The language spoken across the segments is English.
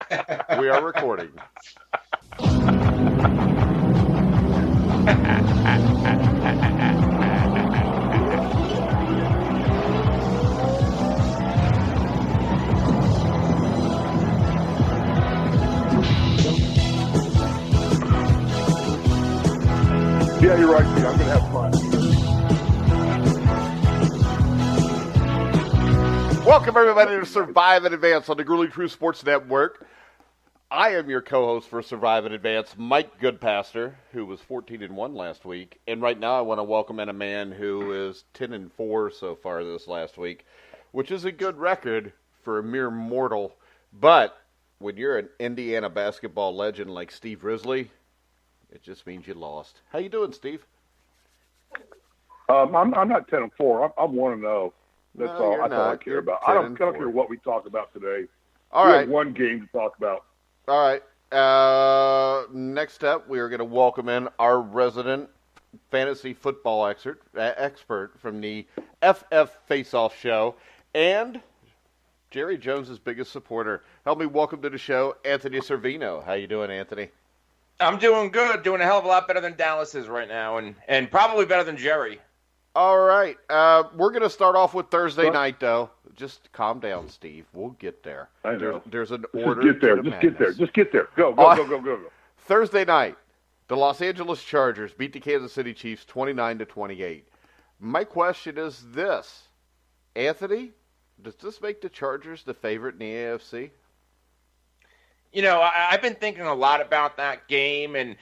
We are recording. Yeah, you're right, Pete. I'm going to have fun. Welcome, everybody, to Survive in Advance on the Grueling Crew Sports Network. I am your co-host for Survive in Advance, Mike Goodpaster, who was 14-1 last week. And right now I want to welcome in a man who is 10-4 so far this last week, which is a good record for a mere mortal. But when you're an Indiana basketball legend like Steve Risley, it just means you lost. How you doing, Steve? I'm not 10-4. I'm 1-0. That's No, all. That's all I care about. I don't care what we talk about today. All we right. have one game to talk about. All right. Next up, we are going to welcome in our resident fantasy football expert from the FF Face-Off Show and Jerry Jones's biggest supporter. Help me welcome to the show, Anthony Cervino. How you doing, Anthony? I'm doing good. Doing a hell of a lot better than Dallas is right now, and probably better than Jerry. All right. We're going to start off with Thursday night, though. Just calm down, Steve. We'll get there. I know. There's an order. Just get there. Go. Thursday night, the Los Angeles Chargers beat the Kansas City Chiefs 29-28. My question is this. Anthony, does this make the Chargers the favorite in the AFC? You know, I've been thinking a lot about that game and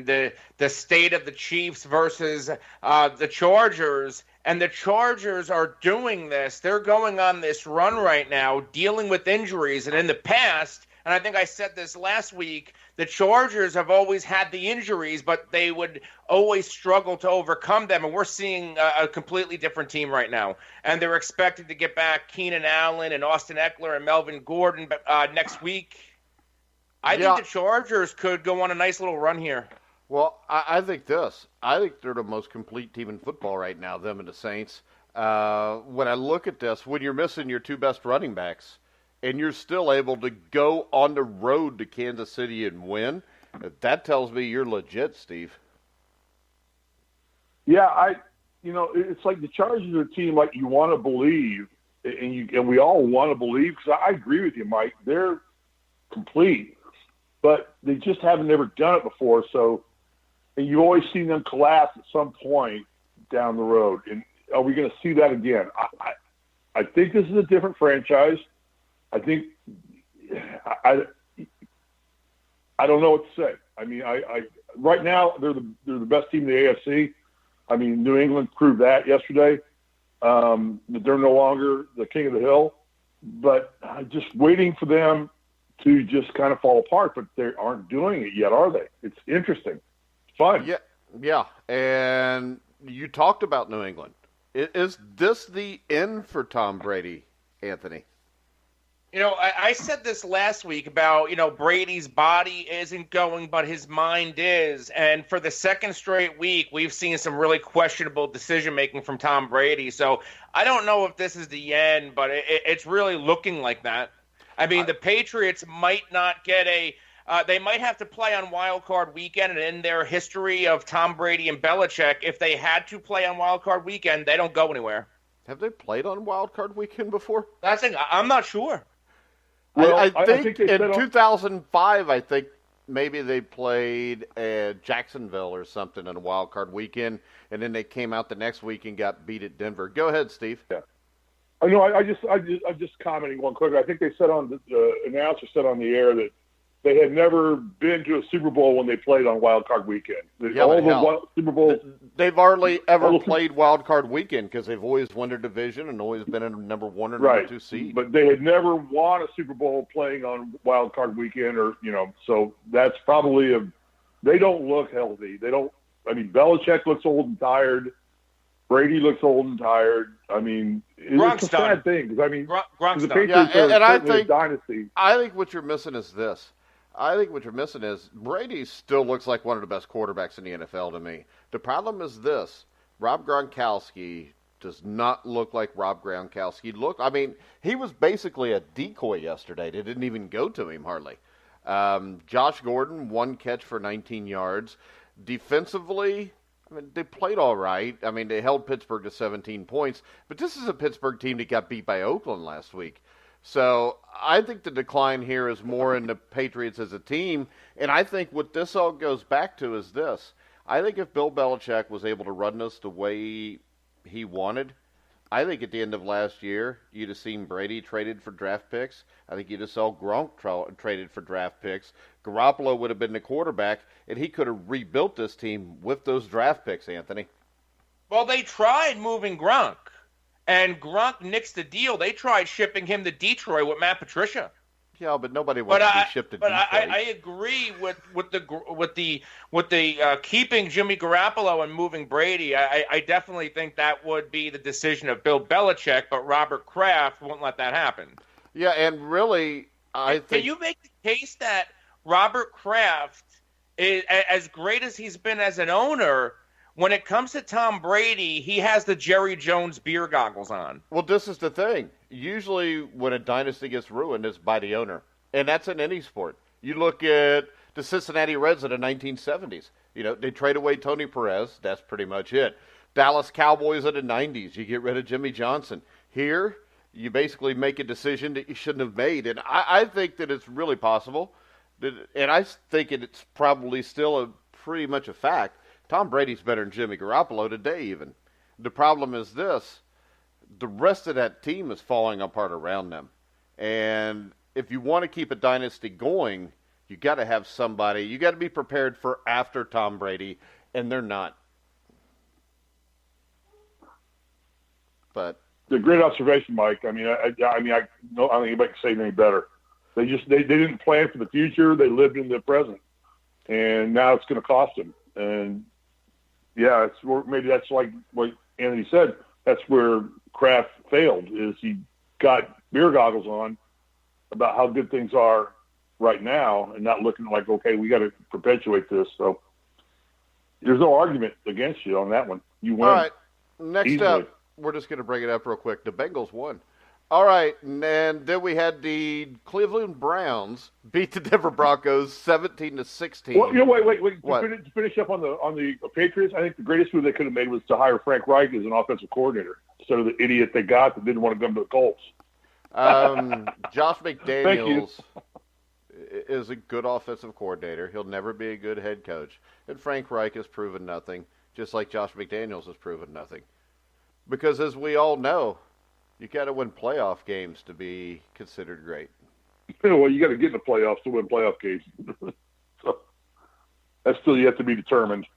the state of the Chiefs versus the Chargers. And the Chargers are doing this. They're going on this run right now, dealing with injuries. And in the past, and I think I said this last week, the Chargers have always had the injuries, but they would always struggle to overcome them. And we're seeing a completely different team right now. And they're expected to get back Keenan Allen and Austin Eckler and Melvin Gordon next week. I think the Chargers could go on a nice little run here. Well, I think this. I think they're the most complete team in football right now, them and the Saints. When I look at this, when you're missing your two best running backs and you're still able to go on the road to Kansas City and win, that tells me you're legit, Steve. Yeah, it's like the Chargers are a team like you want to believe, and we all want to believe, because I agree with you, Mike. They're complete. But they just haven't ever done it before, and you've always seen them collapse at some point down the road. And are we going to see that again? I think this is a different franchise. I think I don't know what to say. I mean, right now they're the best team in the AFC. I mean, New England proved that yesterday. That they're no longer the king of the hill. But just waiting for them to just kind of fall apart, but they aren't doing it yet, are they? It's interesting. It's fun. Yeah. And you talked about New England. Is this the end for Tom Brady, Anthony? You know, I said this last week about, Brady's body isn't going, but his mind is. And for the second straight week, we've seen some really questionable decision-making from Tom Brady. So I don't know if this is the end, but it's really looking like that. I mean, the Patriots might not get they might have to play on Wild Card Weekend, and in their history of Tom Brady and Belichick, if they had to play on Wild Card Weekend, they don't go anywhere. Have they played on Wild Card Weekend before? I'm not sure. Well, I think in 2005, I think maybe they played at Jacksonville or something on a Wild Card Weekend, and then they came out the next week and got beat at Denver. Go ahead, Steve. Yeah. I'm just commenting one quick. I think they said the announcer said on the air that they had never been to a Super Bowl when they played on Wild Card Weekend. Super Bowl. They've hardly ever played Wild Card Weekend because they've always won their division and always been a number one or number two seed. But they had never won a Super Bowl playing on Wild Card Weekend, so that's probably they don't look healthy. They don't. I mean, Belichick looks old and tired. Brady looks old and tired. I mean, it's a sad thing because the Patriots are certainly a dynasty. I think what you're missing is this. Brady still looks like one of the best quarterbacks in the NFL to me. The problem is this. Rob Gronkowski does not look like Rob Gronkowski. I mean, he was basically a decoy yesterday. They didn't even go to him hardly. Josh Gordon, 1 catch for 19 yards. Defensively, I mean, they played all right. I mean, they held Pittsburgh to 17 points, but this is a Pittsburgh team that got beat by Oakland last week. So I think the decline here is more in the Patriots as a team, and I think what this all goes back to is this. I think if Bill Belichick was able to run this the way he wanted, I think at the end of last year, you'd have seen Brady traded for draft picks. I think you'd have saw Gronk traded for draft picks. Garoppolo would have been the quarterback, and he could have rebuilt this team with those draft picks, Anthony. Well, they tried moving Gronk, and Gronk nixed the deal. They tried shipping him to Detroit with Matt Patricia. Yeah, but nobody wants to be shipped to Detroit. But I agree with the keeping Jimmy Garoppolo and moving Brady. I definitely think that would be the decision of Bill Belichick, but Robert Kraft won't let that happen. Yeah, and really, I think... Can you make the case that Robert Kraft, is, as great as he's been as an owner, when it comes to Tom Brady, he has the Jerry Jones beer goggles on? Well, this is the thing. Usually when a dynasty gets ruined, it's by the owner. And that's in any sport. You look at the Cincinnati Reds in the 1970s. You know, they trade away Tony Perez. That's pretty much it. Dallas Cowboys in the 90s. You get rid of Jimmy Johnson. Here, you basically make a decision that you shouldn't have made. And I think that it's really possible. And I think it's probably still pretty much a fact. Tom Brady's better than Jimmy Garoppolo today even. The problem is this. The rest of that team is falling apart around them. And if you want to keep a dynasty going, you got to have somebody. You got to be prepared for after Tom Brady, and they're not. But it's a great observation, Mike. I mean, I don't think anybody can say it any better. They didn't plan for the future. They lived in the present, and now it's going to cost them. And yeah, maybe that's like what Anthony said. That's where Kraft failed, is he got beer goggles on about how good things are right now and not looking like, okay, we got to perpetuate this. So there's no argument against you on that one. You win. All right, next easily. up, we're just going to bring it up real quick. The Bengals won. All right, and then we had the Cleveland Browns beat the Denver Broncos 17-16. Well, wait. To finish up on the Patriots, I think the greatest move they could have made was to hire Frank Reich as an offensive coordinator instead of the idiot they got that didn't want to come to the Colts. Josh McDaniels is a good offensive coordinator. He'll never be a good head coach. And Frank Reich has proven nothing, just like Josh McDaniels has proven nothing. Because as we all know, you got to win playoff games to be considered great. Well, you got to get in the playoffs to win playoff games. So that's still yet to be determined.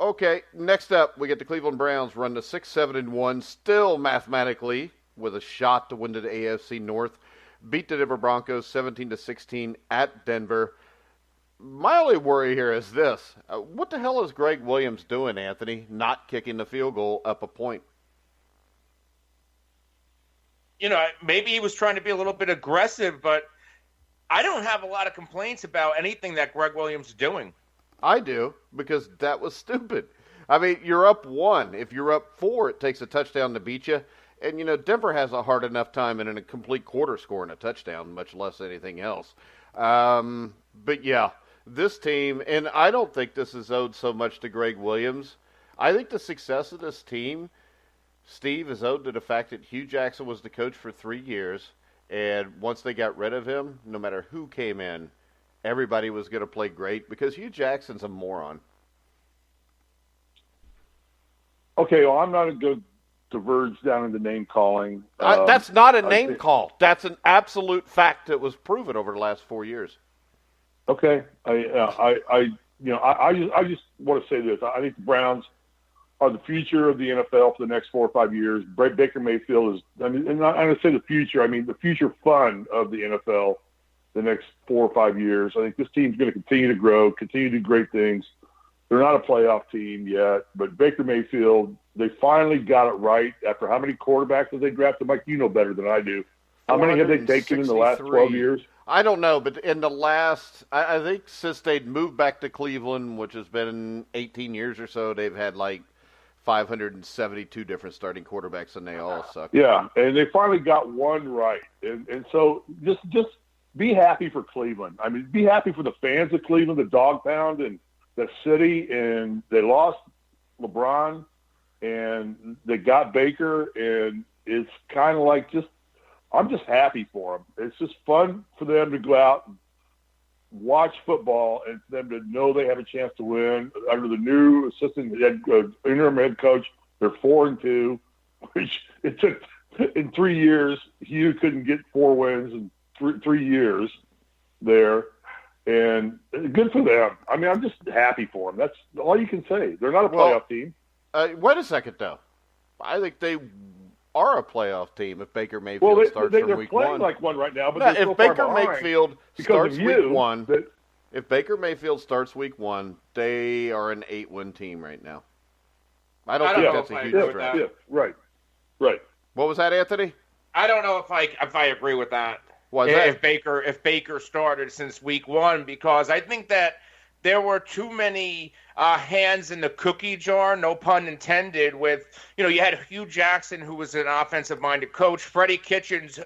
Okay, next up, we get the Cleveland Browns run to 6-7-1, still mathematically with a shot to win the AFC North. Beat the Denver Broncos 17-16 at Denver. My only worry here is this. What the hell is Greg Williams doing, Anthony, not kicking the field goal up a point? You know, maybe he was trying to be a little bit aggressive, but I don't have a lot of complaints about anything that Greg Williams is doing. I do, because that was stupid. I mean, you're up 1. If you're up 4, it takes a touchdown to beat you. And, you know, Denver has a hard enough time in a complete quarter scoring a touchdown, much less anything else. But, yeah, this team, and I don't think this is owed so much to Greg Williams. I think the success of this team, Steve, is owed to the fact that Hugh Jackson was the coach for 3 years, and once they got rid of him, no matter who came in, everybody was going to play great because Hugh Jackson's a moron. Okay, well, I'm not going to diverge down into name calling. That's not a name call. That's an absolute fact that was proven over the last 4 years. Okay, I just want to say this. I think the Browns are the future of the NFL for the next 4 or 5 years. Baker Mayfield is, and I'm going to say the future, I mean the future fun of the NFL the next 4 or 5 years. I think this team's going to continue to grow, continue to do great things. They're not a playoff team yet, but Baker Mayfield, they finally got it right after how many quarterbacks have they drafted? Mike, you know better than I do. How many have they taken in the last 12 years? I don't know, but in the last, I think since they'd moved back to Cleveland, which has been 18 years or so, they've had like 572 different starting quarterbacks, and they all suck. Yeah, and they finally got one right. And so just be happy for Cleveland. I mean, be happy for the fans of Cleveland, the dog pound, and the city. And they lost LeBron, and they got Baker, and it's kind of like I'm just happy for them. It's just fun for them to go out and watch football and for them to know they have a chance to win under the new interim head coach. They're 4-2, which it took in 3 years. Hugh couldn't get 4 wins in 3 years there, and good for them. I mean, I'm just happy for them. That's all you can say. They're not a playoff team. Wait a second, though. I think they are a playoff team if Baker Mayfield starts from week 1. They're playing like one right now, but if Baker Mayfield starts week 1, if Baker Mayfield starts week 1, they are an 8-win team right now. I don't think that's a huge stretch. Yeah, right. What was that, Anthony? I don't know if I agree with that. Why is that? If Baker started since week 1, because I think that there were too many hands in the cookie jar, no pun intended, with, you had Hugh Jackson, who was an offensive-minded coach. Freddie Kitchens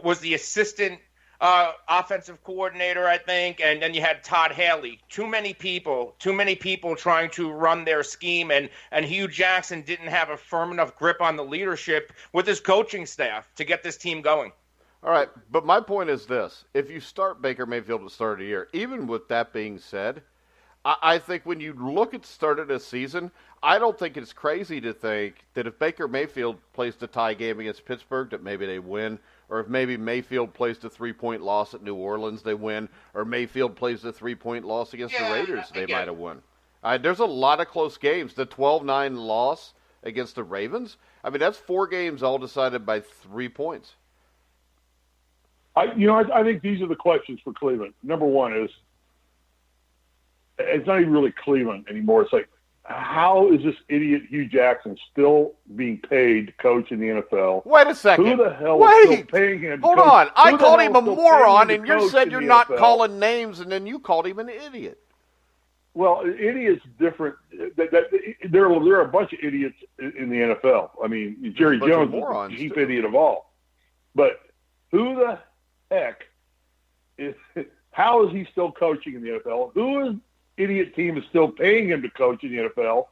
was the assistant offensive coordinator, I think, and then you had Todd Haley. Too many people trying to run their scheme, and Hugh Jackson didn't have a firm enough grip on the leadership with his coaching staff to get this team going. All right, but my point is this. If you start Baker Mayfield at the start of the year, even with that being said, I think when you look at the start of this season, I don't think it's crazy to think that if Baker Mayfield plays the tie game against Pittsburgh, that maybe they win, or if maybe Mayfield plays the 3-point loss at New Orleans, they win, or Mayfield plays the 3-point loss against the Raiders, they might have won. There's a lot of close games. The 12-9 loss against the Ravens, I mean, that's 4 games all decided by 3 points. I think these are the questions for Cleveland. Number one is, it's not even really Cleveland anymore. It's like, how is this idiot Hugh Jackson still being paid to coach in the NFL? Wait a second. Who the hell is still paying him? Hold on. I called him a moron, and you said you're not calling names, and then you called him an idiot. Well, idiot's different. There are a bunch of idiots in the NFL. I mean, Jerry Jones is the chief idiot of all. But who the heck how is he still coaching in the NFL? Who idiot team is still paying him to coach in the NFL?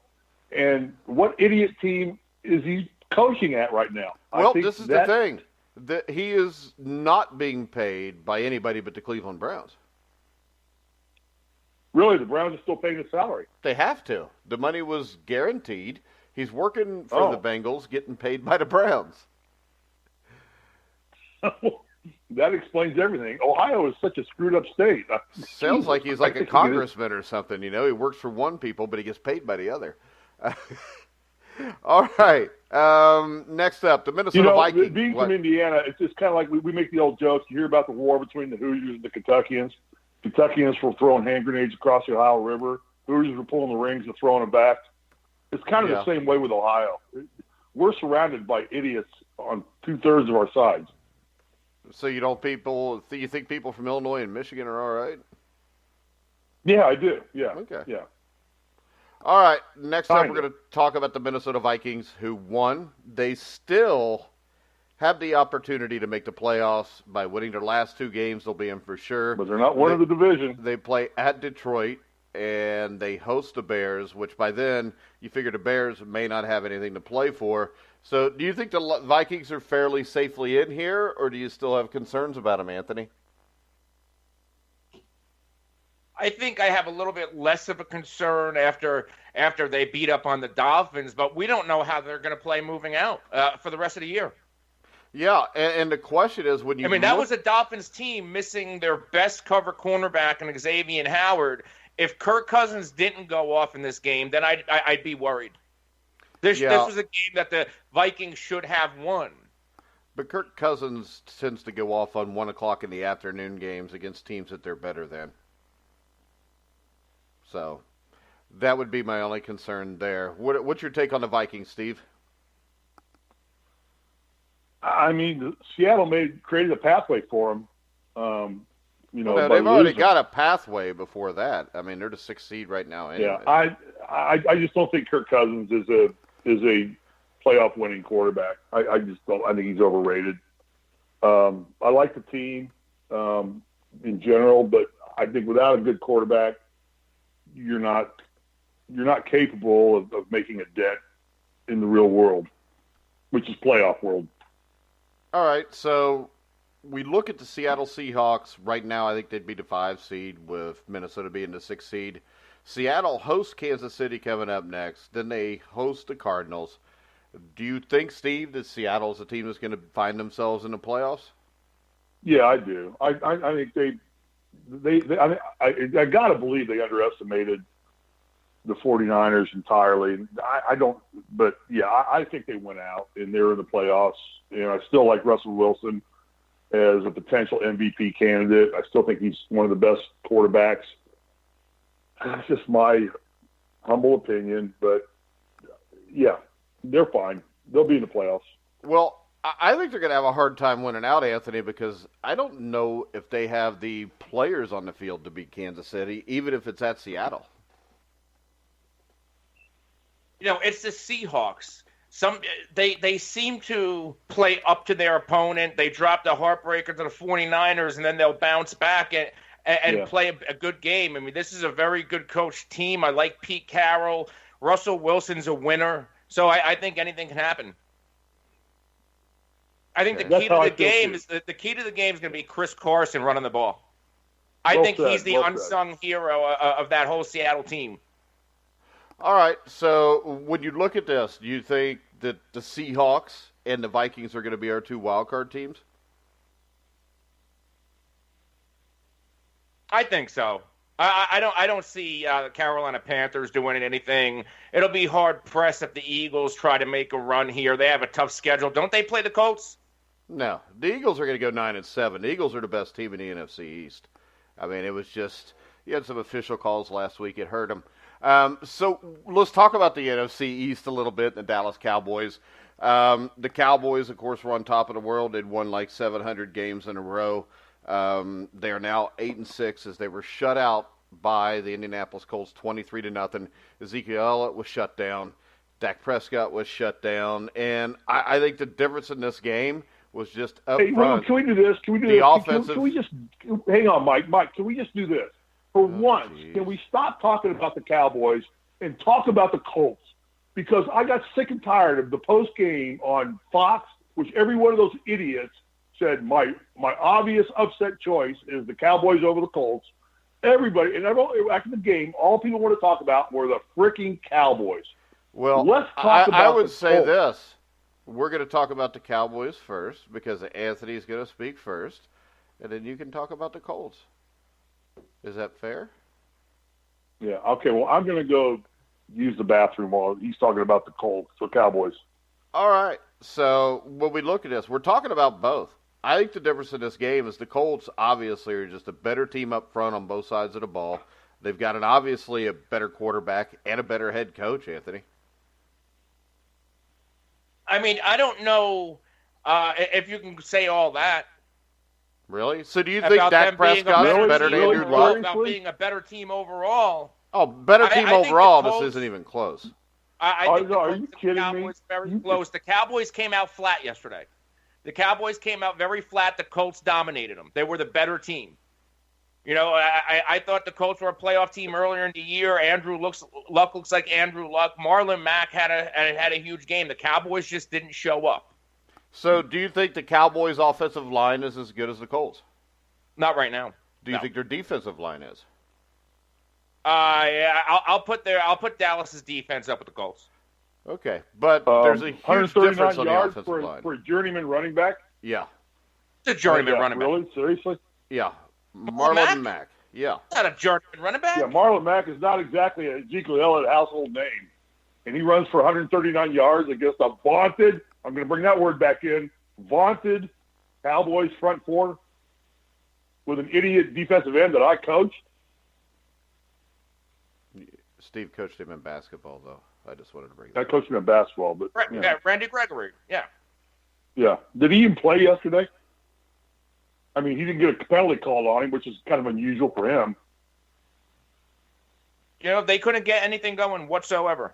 And what idiot team is he coaching at right now? Well, this is the thing. He is not being paid by anybody but the Cleveland Browns. Really? The Browns are still paying his salary? They have to. The money was guaranteed. He's working for the Bengals, getting paid by the Browns. That explains everything. Ohio is such a screwed up state. Sounds like he's like a congressman or something. He works for one people, but he gets paid by the other. All right. Next up, the Minnesota Vikings. Being from Indiana, it's just kind of like we make the old jokes. You hear about the war between the Hoosiers and the Kentuckians. Kentuckians were throwing hand grenades across the Ohio River. Hoosiers were pulling the rings and throwing them back. It's kind of the same way with Ohio. We're surrounded by idiots on 2/3 of our sides. So you think people from Illinois and Michigan are all right? Yeah, I do. Yeah. Okay. Yeah. All right. Next up, we're going to talk about the Minnesota Vikings, who won. They still have the opportunity to make the playoffs by winning their last 2 games. They'll be in for sure. But they're not winning the division. They play at Detroit, and they host the Bears, which by then you figure the Bears may not have anything to play for. So do you think the Vikings are fairly safely in here, or do you still have concerns about them, Anthony? I think I have a little bit less of a concern after they beat up on the Dolphins, but we don't know how they're going to play moving out for the rest of the year. Yeah, and the question is when you that was a Dolphins team missing their best cover cornerback in Xavier Howard. If Kirk Cousins didn't go off in this game, then I'd be worried. This was a game that the Vikings should have won. But Kirk Cousins tends to go off on 1 o'clock in the afternoon games against teams that they're better than. So that would be my only concern there. What's your take on the Vikings, Steve? I mean, Seattle created a pathway for them. They've already got a pathway before that. I mean, they're the 6th seed right now anyway. Yeah, I just don't think Kirk Cousins is is a playoff winning quarterback. I just don't. I think he's overrated. I like the team in general, but I think without a good quarterback, you're not capable of making a dent in the real world, which is playoff world. All right, so we look at the Seattle Seahawks right now. I think they'd be the 5 seed with Minnesota being the 6 seed. Seattle hosts Kansas City coming up next. Then they host the Cardinals. Do you think, Steve, that Seattle's a team that's going to find themselves in the playoffs? Yeah, I do. I think I got to believe they underestimated the 49ers entirely. I don't, but yeah, I think they went out and they're in the playoffs. I still like Russell Wilson as a potential MVP candidate. I still think he's one of the best quarterbacks. That's just my humble opinion, but yeah, they're fine. They'll be in the playoffs. Well, I think they're going to have a hard time winning out, Anthony, because I don't know if they have the players on the field to beat Kansas City, even if it's at Seattle. It's the Seahawks. They seem to play up to their opponent. They drop the heartbreaker to the 49ers, and then they'll bounce back and play a good game. I mean, this is a very good coached team. I like Pete Carroll. Russell Wilson's a winner. So I think anything can happen. I think the key to the game is going to be Chris Carson running the ball. I think he's the unsung hero of that whole Seattle team. All right, so when you look at this, do you think that the Seahawks and the Vikings are going to be our 2 wildcard teams? I think so. I don't see the Carolina Panthers doing anything. It'll be hard pressed if the Eagles try to make a run here. They have a tough schedule. Don't they play the Colts? No, the Eagles are going to go 9-7. The Eagles are the best team in the NFC East. I mean, it was just you had some official calls last week. It hurt them. So let's talk about the NFC East a little bit. The Dallas Cowboys. The Cowboys, of course, were on top of the world. They'd won like 700 games in a row. They are now 8-6 as they were shut out by the Indianapolis Colts 23-0. Ezekiel Elliott was shut down. Dak Prescott was shut down. And I think the difference in this game was just up front. Can we do this? Can we do the this? Offensive... Can we just hang on, Mike? Mike, can we just do this? For once, can we stop talking about the Cowboys and talk about the Colts? Because I got sick and tired of the post-game on Fox, which every one of those idiots said, my obvious upset choice is the Cowboys over the Colts. Everybody, and after the game, all people want to talk about were the freaking Cowboys. Well, let's talk about I would say Colts. this. We're going to talk about the Cowboys first because Anthony's going to speak first, and then you can talk about the Colts. Is that fair? Yeah. Okay. Well, I'm going to go use the bathroom while he's talking about the Colts, so Cowboys. All right. So when we look at this, we're talking about both. I think the difference in this game is the Colts obviously are just a better team up front on both sides of the ball. They've got obviously a better quarterback and a better head coach, Anthony. I mean, I don't know if you can say all that. Really? So do you think Dak Prescott's better than Andrew Luck? About being a better team overall. Oh, better team overall. This isn't even close. I think are you kidding Cowboys me? Very close. The Cowboys came out flat yesterday. The Cowboys came out very flat. The Colts dominated them. They were the better team. I thought the Colts were a playoff team earlier in the year. Luck looks like Andrew Luck. Marlon Mack had a huge game. The Cowboys just didn't show up. So do you think the Cowboys' offensive line is as good as the Colts? Not right now. Do you think their defensive line is? Yeah, I'll put Dallas's defense up with the Colts. Okay, but there's a huge difference on the offensive line. For a journeyman running back? Yeah. It's a journeyman running back. Really? Seriously? Yeah. Marlon Mack. Yeah. Not a journeyman running back? Yeah, Marlon Mack is not exactly a Ezekiel Elliott household name. And he runs for 139 yards against a vaunted, I'm going to bring that word back in, vaunted Cowboys front four with an idiot defensive end that I coached. Steve coached him in basketball, though. I just wanted to bring that up. I coached him in basketball. But yeah, Randy Gregory, yeah. Yeah. Did he even play yesterday? I mean, he didn't get a penalty called on him, which is kind of unusual for him. They couldn't get anything going whatsoever.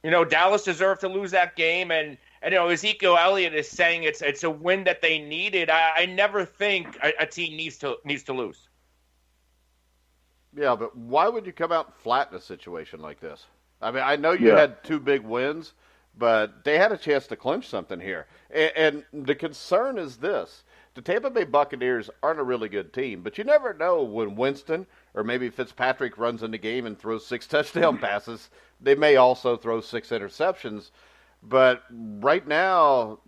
Dallas deserved to lose that game, and Ezekiel Elliott is saying it's a win that they needed. I never think a team needs to lose. Yeah, but why would you come out flat in a situation like this? I mean, I know you had 2 big wins, but they had a chance to clinch something here. And the concern is this. The Tampa Bay Buccaneers aren't a really good team, but you never know when Winston or maybe Fitzpatrick runs in the game and throws 6 touchdown passes. They may also throw 6 interceptions. But right now,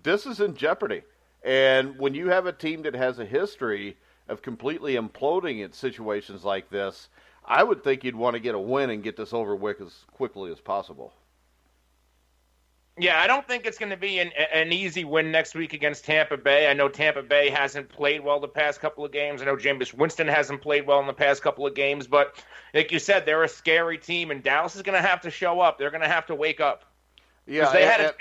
this is in jeopardy. And when you have a team that has a history of completely imploding in situations like this, I would think you'd want to get a win and get this over with as quickly as possible. Yeah, I don't think it's going to be an easy win next week against Tampa Bay. I know Tampa Bay hasn't played well the past couple of games. I know Jameis Winston hasn't played well in the past couple of games. But like you said, they're a scary team, and Dallas is going to have to show up. They're going to have to wake up. Yeah, they had a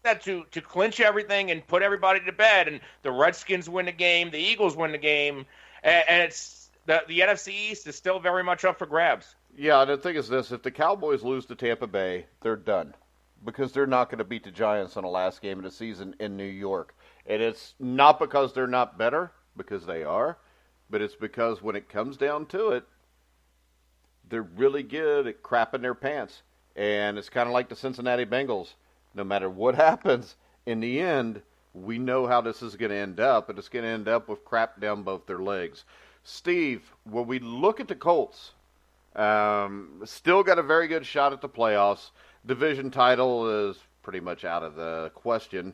chance to clinch everything and put everybody to bed. And the Redskins win the game. The Eagles win the game. And it's the NFC East is still very much up for grabs. Yeah, and the thing is this. If the Cowboys lose to Tampa Bay, they're done. Because they're not going to beat the Giants on the last game of the season in New York. And it's not because they're not better, because they are, but it's because when it comes down to it, they're really good at crapping their pants. And it's kind of like the Cincinnati Bengals. No matter what happens, in the end, we know how this is going to end up, and it's going to end up with crap down both their legs. Steve, when we look at the Colts, still got a very good shot at the playoffs. Division title is pretty much out of the question.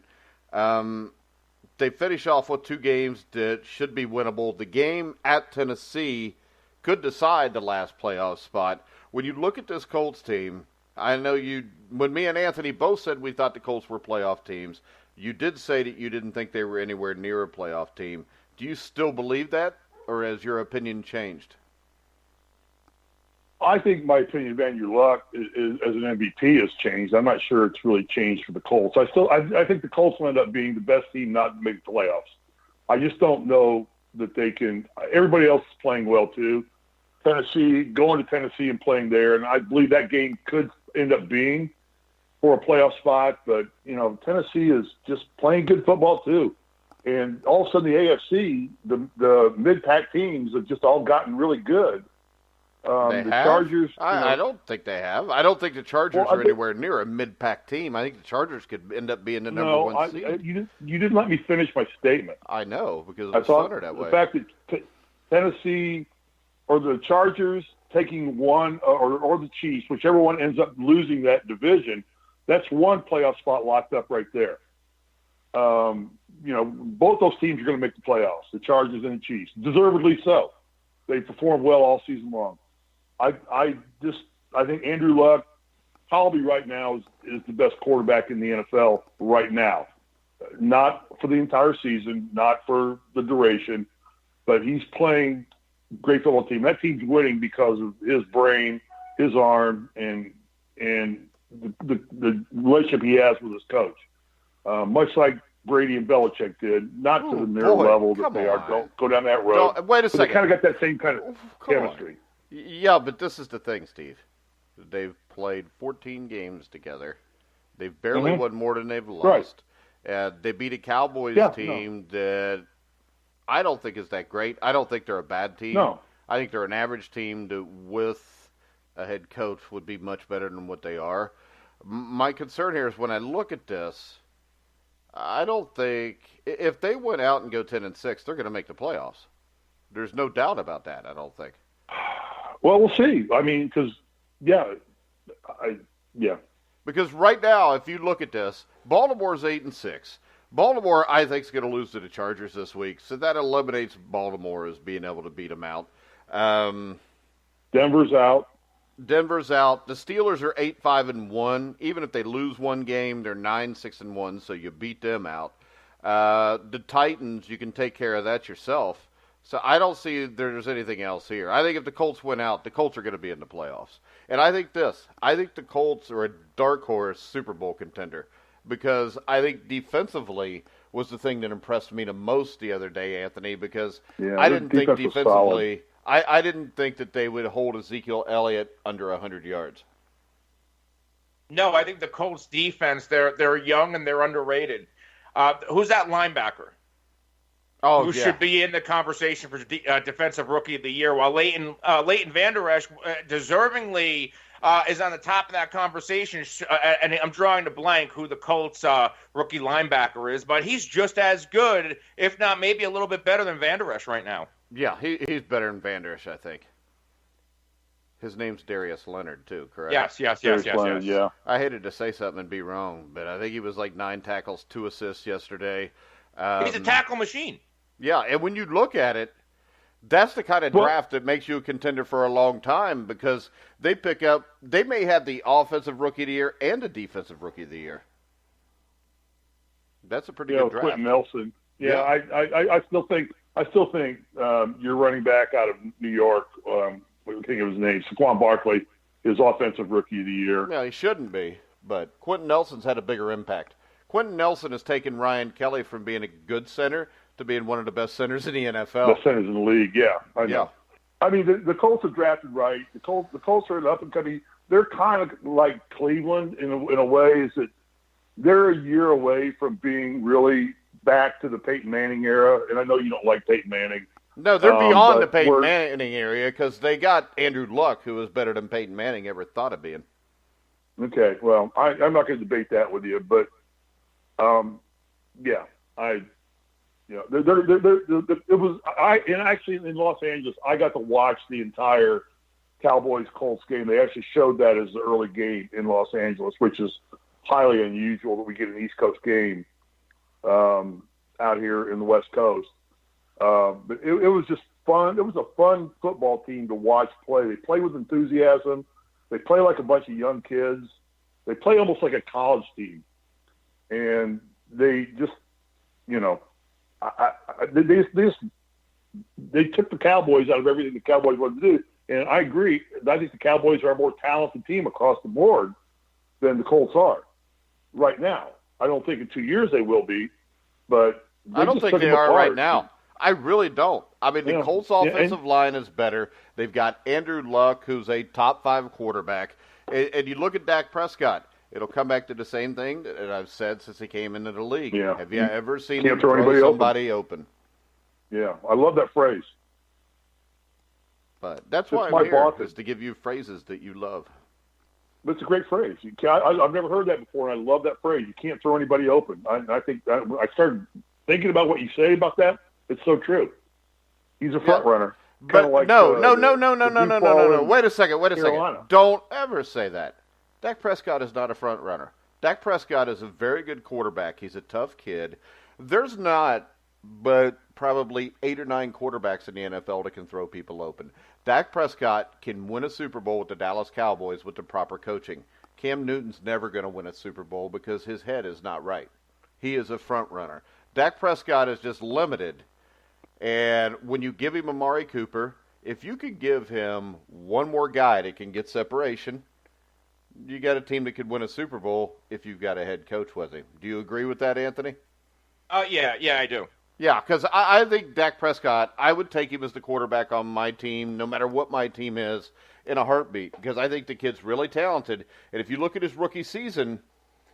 They finish off with 2 games that should be winnable. The game at Tennessee could decide the last playoff spot. When you look at this Colts team, I know when me and Anthony both said we thought the Colts were playoff teams, you did say that you didn't think they were anywhere near a playoff team. Do you still believe that, or has your opinion changed? I think my opinion of Andrew Luck is as an MVP has changed. I'm not sure it's really changed for the Colts. I think the Colts will end up being the best team not to make the playoffs. I just don't know that they can. Everybody else is playing well too. Tennessee, going to Tennessee and playing there, and I believe that game could end up being for a playoff spot. But Tennessee is just playing good football too. And all of a sudden, the AFC, the mid-pack teams have just all gotten really good. The Chargers. I don't think they have. I don't think the Chargers are anywhere near a mid-pack team. I think the Chargers could end up being the number 1 seed. You didn't let me finish my statement. I know, because it was funner that way. The fact that Tennessee or the Chargers taking one or the Chiefs, whichever one ends up losing that division, that's 1 playoff spot locked up right there. Both those teams are going to make the playoffs, the Chargers and the Chiefs, deservedly so. They performed well all season long. I think Andrew Luck probably right now is the best quarterback in the NFL right now. Not for the entire season, not for the duration, but he's playing great football team. That team's winning because of his brain, his arm, and the relationship he has with his coach. Much like Brady and Belichick did, not to the near level that they are. Don't go down that road. No, wait a second. They kind of got that same kind of chemistry. Yeah, but this is the thing, Steve. They've played 14 games together. They've barely won more than they've lost. Right. They beat a Cowboys team that I don't think is that great. I don't think they're a bad team. No. I think they're an average team that with a head coach would be much better than what they are. My concern here is when I look at this, I don't think if they went out and go 10-6, they're going to make the playoffs. There's no doubt about that. I don't think. Well, we'll see. I mean, because Because right now, if you look at this, Baltimore's 8-6. Baltimore, I think, is going to lose to the Chargers this week, so that eliminates Baltimore as being able to beat them out. Denver's out. The Steelers are 8-5-1. Even if they lose one game, they're 9-6-1, so you beat them out. The Titans, you can take care of that yourself. So I don't see there's anything else here. I think if the Colts win out, the Colts are going to be in the playoffs. And I think the Colts are a dark horse Super Bowl contender because I think defensively was the thing that impressed me the most the other day, Anthony, because I didn't think defensively – I didn't think that they would hold Ezekiel Elliott under 100 yards. No, I think the Colts defense, they're young and they're underrated. Who's that linebacker? Who should be in the conversation for defensive rookie of the year, while Leighton Vander Esch deservingly is on the top of that conversation. And I'm drawing a blank who the Colts rookie linebacker is, but he's just as good, if not maybe a little bit better than Vander Esch right now. Yeah, he's better than Vander Esch, I think. His name's Darius Leonard, too, correct? Yes. Leonard, yeah. I hated to say something and be wrong, but I think he was like 9 tackles, 2 assists yesterday. He's a tackle machine. Yeah, and when you look at it, that's the kind of draft that makes you a contender for a long time, because they may have the offensive rookie of the year and a defensive rookie of the year. That's a pretty good draft. Quentin Nelson. Yeah. I still think your running back out of New York, I think of his name, Saquon Barkley, is offensive rookie of the year. No, he shouldn't be, but Quentin Nelson's had a bigger impact. Quentin Nelson has taken Ryan Kelly from being a good center to being one of the best centers in the NFL. Best centers in the league, yeah. I know. Yeah. I mean, the Colts have drafted right. The Colts are an up-and-coming. They're kind of like Cleveland in a way, is that they're a year away from being really back to the Peyton Manning era. And I know you don't like Peyton Manning. No, they're beyond the Peyton Manning area, because they got Andrew Luck, who was better than Peyton Manning ever thought of being. Okay, well, I'm not going to debate that with you, but actually in Los Angeles, I got to watch the entire Cowboys-Colts game. They actually showed that as the early game in Los Angeles, which is highly unusual that we get an East Coast game out here in the West Coast. But it was just fun. It was a fun football team to watch play. They play with enthusiasm. They play like a bunch of young kids. They play almost like a college team. And they just, they took the Cowboys out of everything the Cowboys wanted to do. And I agree. I think the Cowboys are a more talented team across the board than the Colts are right now. I don't think in 2 years they will be, but I don't think they are right now. I really don't. I mean, the Colts' offensive line is better. They've got Andrew Luck, who's a top 5 quarterback. And you look at Dak Prescott, it'll come back to the same thing that I've said since he came into the league. Yeah. Have you ever seen him throw somebody open? Yeah, I love that phrase. But that's why I'm here, is to give you phrases that you love. But it's a great phrase. I've never heard that before, and I love that phrase. You can't throw anybody open. I think I started thinking about what you say about that. It's so true. He's a front runner. But like, no. Wait a second. Carolina. Don't ever say that. Dak Prescott is not a front runner. Dak Prescott is a very good quarterback. He's a tough kid. There's not but probably 8 or 9 quarterbacks in the NFL that can throw people open. Dak Prescott can win a Super Bowl with the Dallas Cowboys with the proper coaching. Cam Newton's never going to win a Super Bowl because his head is not right. He is a front runner. Dak Prescott is just limited. And when you give him Amari Cooper, if you could give him one more guy that can get separation, you got a team that could win a Super Bowl if you've got a head coach with him. Do you agree with that, Anthony? Yeah, I do. Yeah, because I think Dak Prescott, I would take him as the quarterback on my team, no matter what my team is, in a heartbeat, because I think the kid's really talented. And if you look at his rookie season,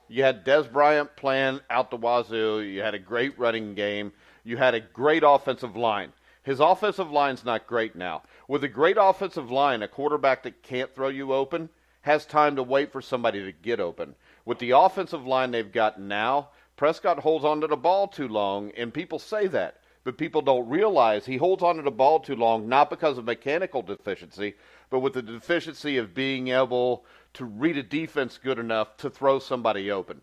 you had Dez Bryant playing out the wazoo. You had a great running game. You had a great offensive line. His offensive line's not great now. With a great offensive line, a quarterback that can't throw you open has time to wait for somebody to get open. With the offensive line they've got now, Prescott holds onto the ball too long, and people say that. But people don't realize he holds onto the ball too long, not because of mechanical deficiency, but with the deficiency of being able to read a defense good enough to throw somebody open.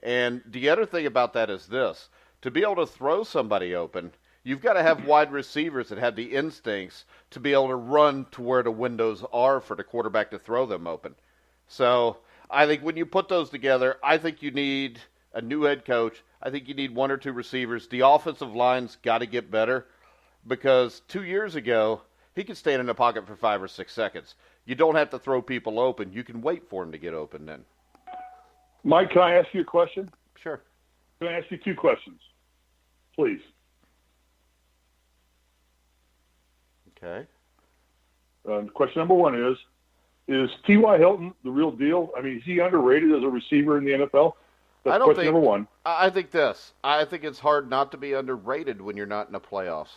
And the other thing about that is this. To be able to throw somebody open, you've got to have wide receivers that have the instincts to be able to run to where the windows are for the quarterback to throw them open. So I think when you put those together, I think you need a new head coach. I think you need 1 or 2 receivers. The offensive line's got to get better because 2 years ago, he could stand in the pocket for 5 or 6 seconds. You don't have to throw people open. You can wait for him to get open then. Mike, can I ask you a question? Sure. Can I ask you 2 questions? Please. Okay. Question number 1 is, Is T.Y. Hilton the real deal? I mean, is he underrated as a receiver in the NFL? That's I don't question think. number one. I think this. I think it's hard not to be underrated when you're not in the playoffs.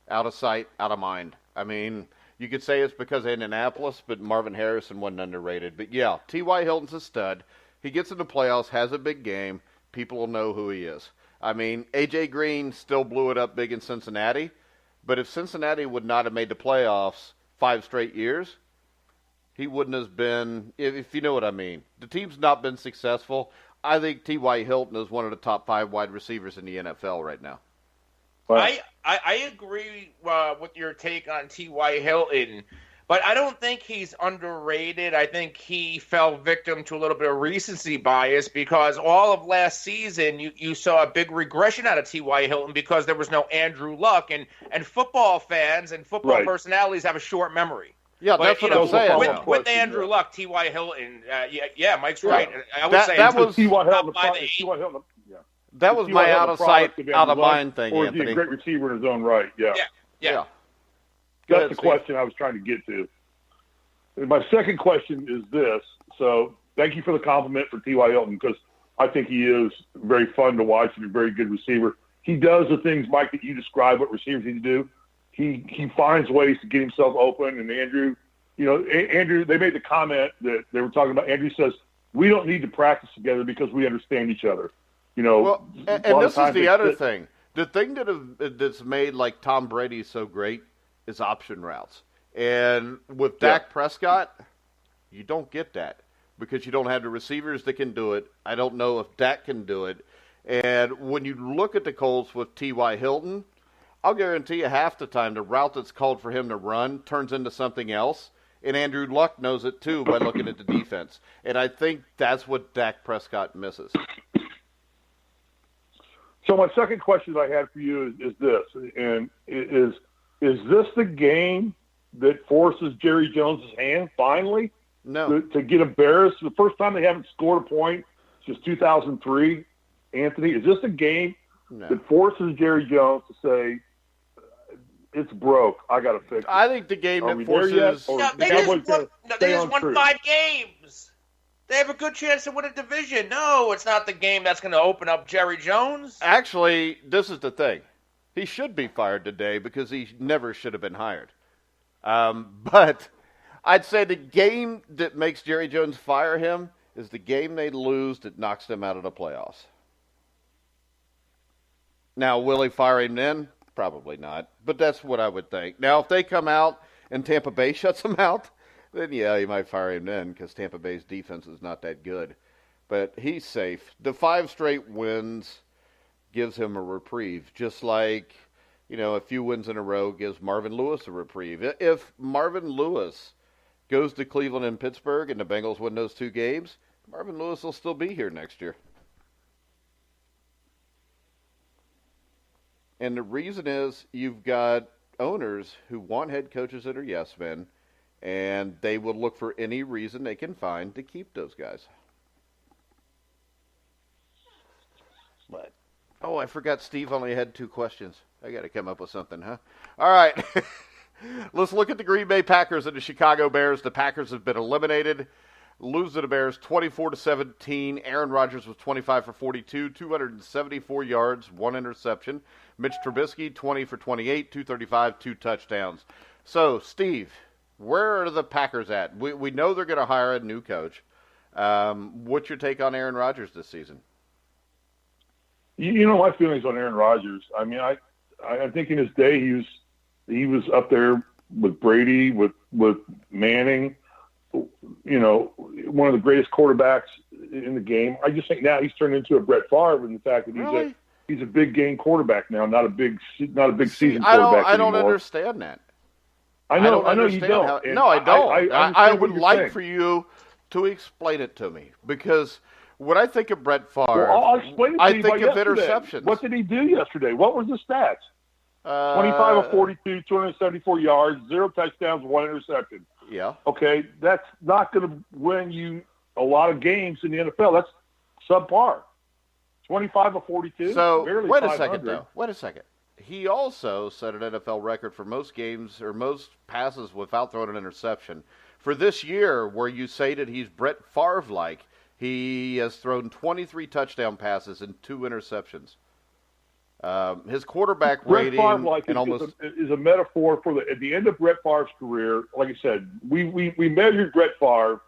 Out of sight, out of mind. I mean, you could say it's because of Indianapolis, but Marvin Harrison wasn't underrated. But yeah, T.Y. Hilton's a stud. He gets in the playoffs, has a big game. People will know who he is. I mean, A.J. Green still blew it up big in Cincinnati, but if Cincinnati would not have made the playoffs 5 straight years, he wouldn't have been, if you know what I mean. The team's not been successful. I think T.Y. Hilton is one of the top 5 wide receivers in the NFL right now. Wow. I agree with your take on T.Y. Hilton, but I don't think he's underrated. I think he fell victim to a little bit of recency bias because all of last season you saw a big regression out of T.Y. Hilton because there was no Andrew Luck, and football fans and football personalities have a short memory. Yeah, that's what I'm saying. With Andrew Luck, T.Y. Hilton, Mike's right. I would say that was T.Y. Hilton. That was my out of sight, out of mind thing, or Anthony. Or is he a great receiver in his own right? Yeah. That's the question I was trying to get to. And my second question is this. So thank you for the compliment for T.Y. Hilton because I think he is very fun to watch and a very good receiver. He does the things, Mike, that you describe what receivers need to do. He finds ways to get himself open. And Andrew, they made the comment that they were talking about. Andrew says, we don't need to practice together because we understand each other. Well, and this is the other thing. The thing that's made like Tom Brady so great is option routes. And with Dak Prescott, you don't get that because you don't have the receivers that can do it. I don't know if Dak can do it. And when you look at the Colts with T.Y. Hilton, I'll guarantee you half the time the route that's called for him to run turns into something else. And Andrew Luck knows it too by looking at the defense. And I think that's what Dak Prescott misses. So my second question I had for you is this, and is this the game that forces Jerry Jones' hand finally? No. To get embarrassed? The first time they haven't scored a point since 2003, Anthony, is this a game that forces Jerry Jones to say, it's broke, I got to fix it? I think the game that forces... They just won 5 games. They have a good chance to win a division. No, it's not the game that's going to open up Jerry Jones. Actually, this is the thing. He should be fired today because he never should have been hired. But I'd say the game that makes Jerry Jones fire him is the game they lose that knocks them out of the playoffs. Now, will he fire him then? Probably not. But that's what I would think. Now, if they come out and Tampa Bay shuts them out, then yeah, you might fire him then because Tampa Bay's defense is not that good. But he's safe. The 5 straight wins gives him a reprieve, just like, a few wins in a row gives Marvin Lewis a reprieve. If Marvin Lewis goes to Cleveland and Pittsburgh and the Bengals win those 2 games, Marvin Lewis will still be here next year. And the reason is you've got owners who want head coaches that are yes men, and they will look for any reason they can find to keep those guys. But, I forgot Steve only had 2 questions. I got to come up with something, huh? All right. Let's look at the Green Bay Packers and the Chicago Bears. The Packers have been eliminated. Lose to the Bears 24-17. Aaron Rodgers was 25 for 42, 274 yards, 1 interception. Mitch Trubisky 20 for 28, 235, 2 touchdowns. So, Steve, where are the Packers at? We know they're going to hire a new coach. What's your take on Aaron Rodgers this season? You know my feelings on Aaron Rodgers. I mean, I think in his day he was up there with Brady, with Manning. One of the greatest quarterbacks in the game. I just think now he's turned into a Brett Favre in the fact that he's a big game quarterback now, not a big season quarterback I don't anymore. Understand that. I know you don't. No, I don't. I would like saying. for you to explain it to me because when I think of Brett Favre, I'll explain it to you. I think of yesterday. interceptions. What did he do yesterday? What was the stats? 25 of 42, 274 yards, 0 touchdowns, 1 interception. Yeah. Okay, that's not going to win you a lot of games in the NFL. That's subpar. 25 of 42. So barely wait a 500. second, though. Wait a second. he also set an NFL record for most games or most passes without throwing an interception. For this year, where you say that he's Brett Favre-like, he has thrown 23 touchdown passes and 2 interceptions. His quarterback rating and almost is a metaphor for at the end of Brett Favre's career. Like I said, we measured Brett Favre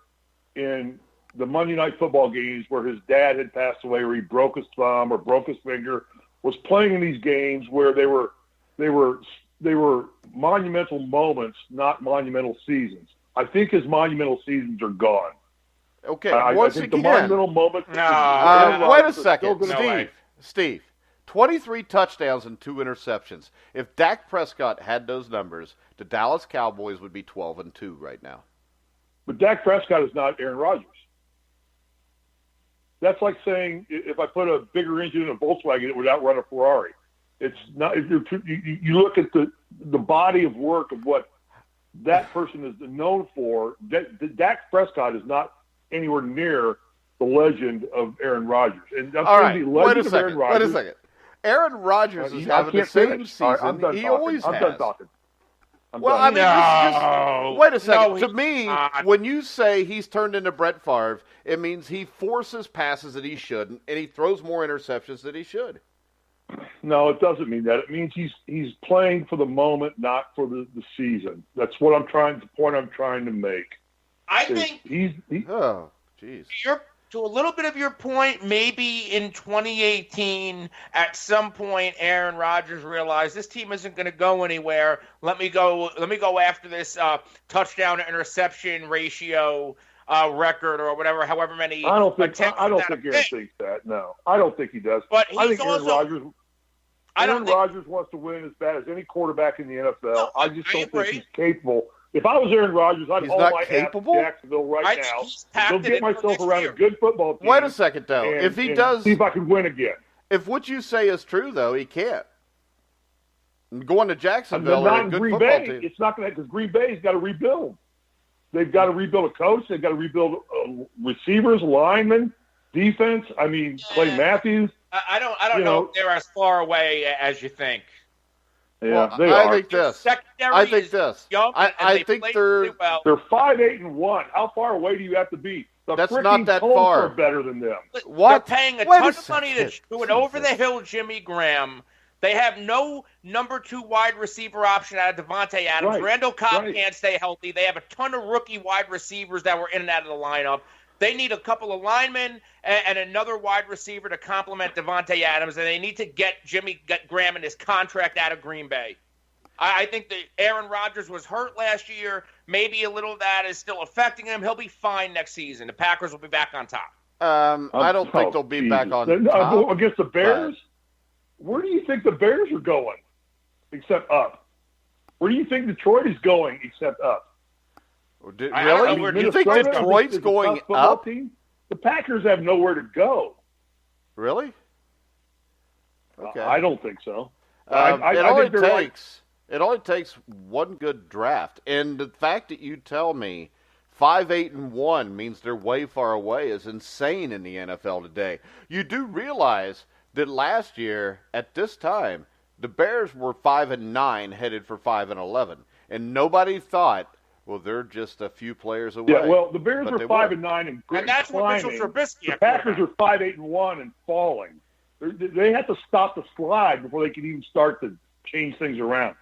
in the Monday Night Football games where his dad had passed away, or he broke his thumb or broke his finger. Was playing in these games where they were monumental moments, not monumental seasons. I think his monumental seasons are gone. Okay, I think the monumental moments. Wait a second, Steve. 23 touchdowns and 2 interceptions. If Dak Prescott had those numbers, the Dallas Cowboys would be 12-2 right now. But Dak Prescott is not Aaron Rodgers. That's like saying if I put a bigger engine in a Volkswagen, it would outrun a Ferrari. It's not. You look at the body of work of what that person is known for. Dak Prescott is not anywhere near the legend of Aaron Rodgers. And I'm all right, the legend of Aaron Rodgers. Wait a second. Aaron Rodgers is having the same season he always has. I'm done talking. Well, I mean, just wait a second. To me, when you say he's turned into Brett Favre, it means he forces passes that he shouldn't, and he throws more interceptions than he should. No, it doesn't mean that. It means he's playing for the moment, not for the season. That's what I'm trying. The point I'm trying to make. I think oh, jeez. To a little bit of your point, maybe in 2018, at some point, Aaron Rodgers realized this team isn't going to go anywhere. Let me go after this touchdown to interception ratio record or whatever, however many. I don't think Aaron thinks that. No, I don't think he does. But I think Aaron Rodgers wants to win as bad as any quarterback in the NFL. No, I just don't think he's capable. If I was Aaron Rodgers, I'd hold my ass to Jacksonville now. Go get myself around a good football team. Wait a second, though. If he does, see if I can win again. If what you say is true, though, he can't. Going to Jacksonville or a good Green football Bay, team. it's not going to, because Green Bay's got to rebuild. They've got to rebuild a coach. They've got to rebuild receivers, linemen, defense. I mean, Clay Matthews. I don't know if they're as far away as you think. Yeah, well, I think this. I think they're 5-8-1. How far away do you have to be? That's not that Colts far. Are better than them. They're paying a ton of money to an over-the-hill Jimmy Graham. They have no number 2 wide receiver option out of Devontae Adams. Right. Randall Cobb can't stay healthy. They have a ton of rookie wide receivers that were in and out of the lineup. They need a couple of linemen and another wide receiver to complement Devontae Adams, and they need to get Jimmy Graham and his contract out of Green Bay. I think that Aaron Rodgers was hurt last year. Maybe a little of that is still affecting him. He'll be fine next season. The Packers will be back on top. I don't think they'll be back on top. Against the Bears? Where do you think the Bears are going except up? Where do you think Detroit is going except up? Really? You think Detroit's going up? Team? The Packers have nowhere to go. Really? Okay. I don't think so. It only takes one good draft. And the fact that you tell me 5-8-1 means they're way far away is insane in the NFL today. You do realize that last year at this time, the Bears were 5-9, headed for 5-11, and nobody thought, well, they're just a few players away. Yeah, well, the Bears are 5-9 and that's climbing. What Mitchell Trubisky. The Packers are 5-8-1 and falling. They have to stop the slide before they can even start to change things around.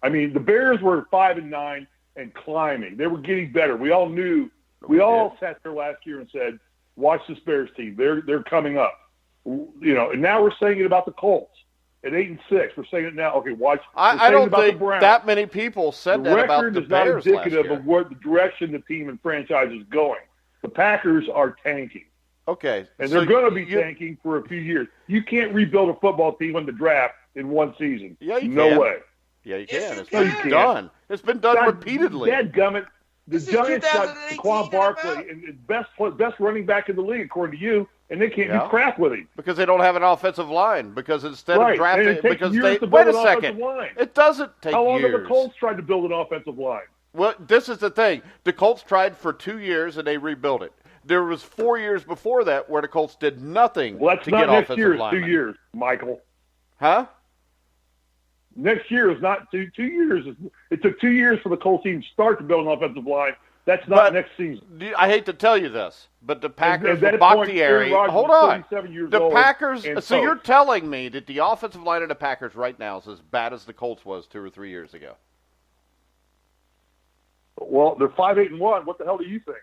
I mean, the Bears were 5-9 and climbing. They were getting better. We all knew. We all sat there last year and said, "Watch this Bears team. They're coming up." And now we're saying it about the Colts. At 8-6, we're saying it now. Okay, watch. I don't think that many people said that about the Bears last year. The record is not indicative of what the direction the team and franchise is going. The Packers are tanking. Okay. And they're going to be tanking for a few years. You can't rebuild a football team in the draft in one season. Yeah, you can. No way. Yeah, you can. It's been done. It's been done repeatedly. Dadgummit. The Giants got Saquon Barkley, and best running back in the league, according to you, and they can't do crap with him. Because they don't have an offensive line. Because instead of drafting, because they wait a second, it doesn't take years. How long have the Colts tried to build an offensive line? Well, this is the thing. The Colts tried for 2 years and they rebuilt it. There was 4 years before that where the Colts did nothing to get offensive linemen. Well, that's not next year. It's 2 years, Michael. Huh? Next year is not 2 years. It took 2 years for the Colts team to start to build an offensive line. That's not next season. I hate to tell you this, but the Packers with Bakhtiari. Hold on. The Packers. So you're coach. telling me that the offensive line of the Packers right now is as bad as the Colts was 2 or 3 years ago? Well, they're 5-8-1. What the hell do you think?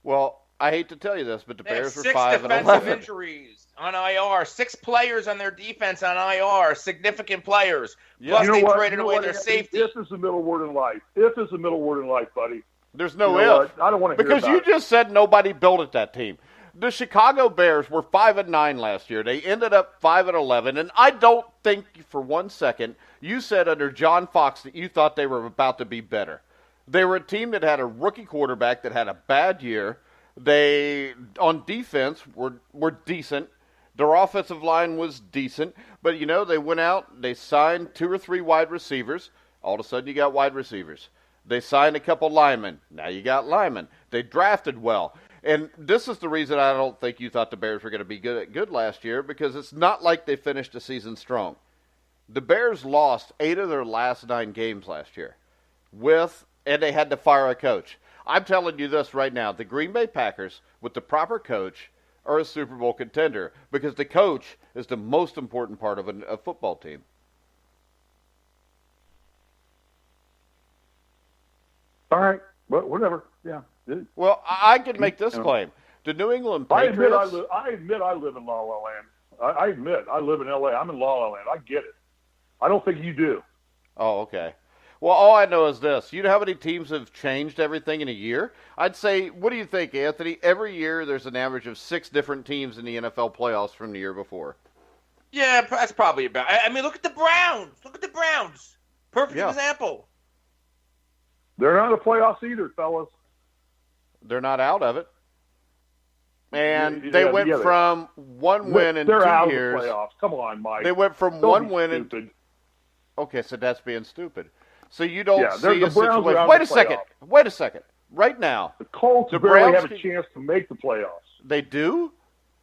Well, I hate to tell you this, but the Bears were 5-11. 6 defensive injuries on IR. 6 players on their defense on IR. Significant players. Yeah. Plus, they traded away their safety. If is the middle word in life. If is the middle word in life, buddy. There's no if. I don't want to hear because about you it. just said nobody built at that team. The Chicago Bears were 5-9 last year. They ended up 5-11, and I don't think for 1 second you said under John Fox that you thought they were about to be better. They were a team that had a rookie quarterback that had a bad year. They, on defense, were decent. Their offensive line was decent. But, they went out, they signed 2 or 3 wide receivers. All of a sudden, you got wide receivers. They signed a couple linemen. Now you got linemen. They drafted well. And this is the reason I don't think you thought the Bears were going to be good last year, because it's not like they finished the season strong. The Bears lost 8 of their last 9 games last year. And they had to fire a coach. I'm telling you this right now. The Green Bay Packers, with the proper coach, are a Super Bowl contender, because the coach is the most important part of a football team. All right. Well, whatever. Yeah. Well, I could make this claim. The New England Patriots... I admit I live in La La Land. I admit I live in L.A. I'm in La La Land. I get it. I don't think you do. Oh, okay. Well, all I know is this. You know how many teams have changed everything in a year? I'd say, what do you think, Anthony? Every year there's an average of 6 different teams in the NFL playoffs from the year before. Yeah, that's probably about. I mean, look at the Browns. Perfect example. They're not in the playoffs either, fellas. They're not out of it. And they went from 1 win in 2 years. They're out of the playoffs. Come on, Mike. They went from Don't 1 be win stupid. Okay, so that's being stupid. So you don't see the a Browns situation. are out Wait of a the second. Wait a second. Right now. The Colts barely have a chance to make the playoffs. They do?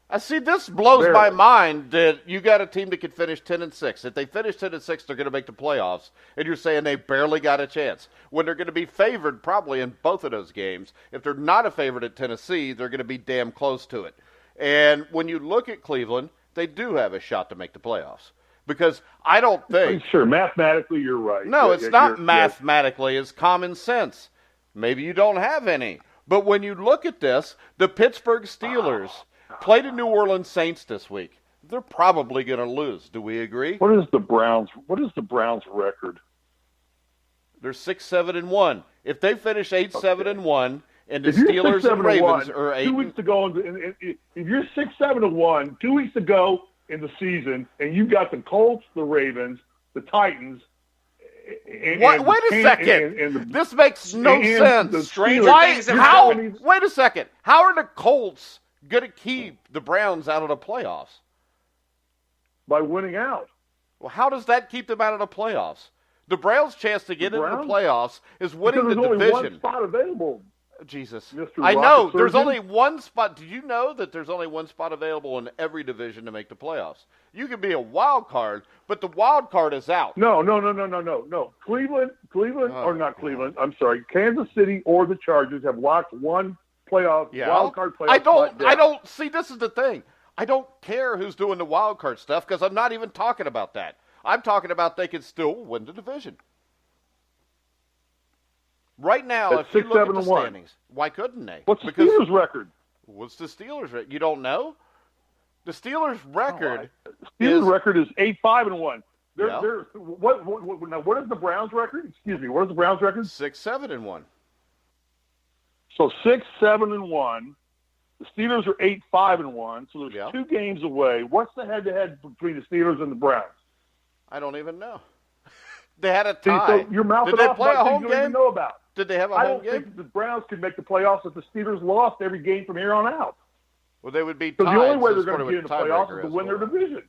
I see. This blows Barely. my mind that you got a team that could finish 10-6. If they finish 10-6, they're going to make the playoffs, and you're saying they barely got a chance when they're going to be favored probably in both of those games. If they're not a favorite at Tennessee, they're going to be damn close to it. And when you look at Cleveland, they do have a shot to make the playoffs, because I don't think. Sure, mathematically you're right. No, it's not mathematically. It's common sense. Maybe you don't have any. But when you look at this, the Pittsburgh Steelers played the New Orleans Saints this week. They're probably going to lose. Do we agree? What is the Browns record? They're 6-7-1. If they finish 8-7-1, and the Steelers and Ravens are 8, 2 weeks to go, if you're 6-7-1, 2 weeks to go in the season, and you've got the Colts, the Ravens, the Titans. Wait a second. This makes no sense. Wait a second. How are the Colts going to keep the Browns out of the playoffs? By winning out. Well, how does that keep them out of the playoffs? The Browns' chance to get into the playoffs is winning the division. There's only one spot available. Jesus. Mr. I know. Rocket There's Surgeon. only one spot. Did you know that there's only one spot available in every division to make the playoffs? You can be a wild card, but the wild card is out. No. Cleveland, or not Cleveland, I'm sorry, Kansas City or the Chargers have locked one wild card playoff. I don't see, this is the thing. I don't care who's doing the wild card stuff, because I'm not even talking about that. I'm talking about they can still win the division. Right now, That's if you look at the 6-7-1. standings, why couldn't they? What's the Steelers' record? What's the Steelers' record? You don't know? The Steelers' record Steelers' record is 8-5-1. Yeah. What is the Browns' record? Excuse me. What is the Browns' record? 6-7-1. So 6-7-1. The Steelers are 8-5-1. So there's 2 games away. What's the head-to-head between the Steelers and the Browns? I don't even know. They had a See, tie. so you're mouthing Did they off play a about home things you don't even game? know about. Did they have a I home don't game? think the Browns could make the playoffs if the Steelers lost every game from here on out. Well, they would be tied. Because the only way so they're it's going to get in the playoffs is to win their division.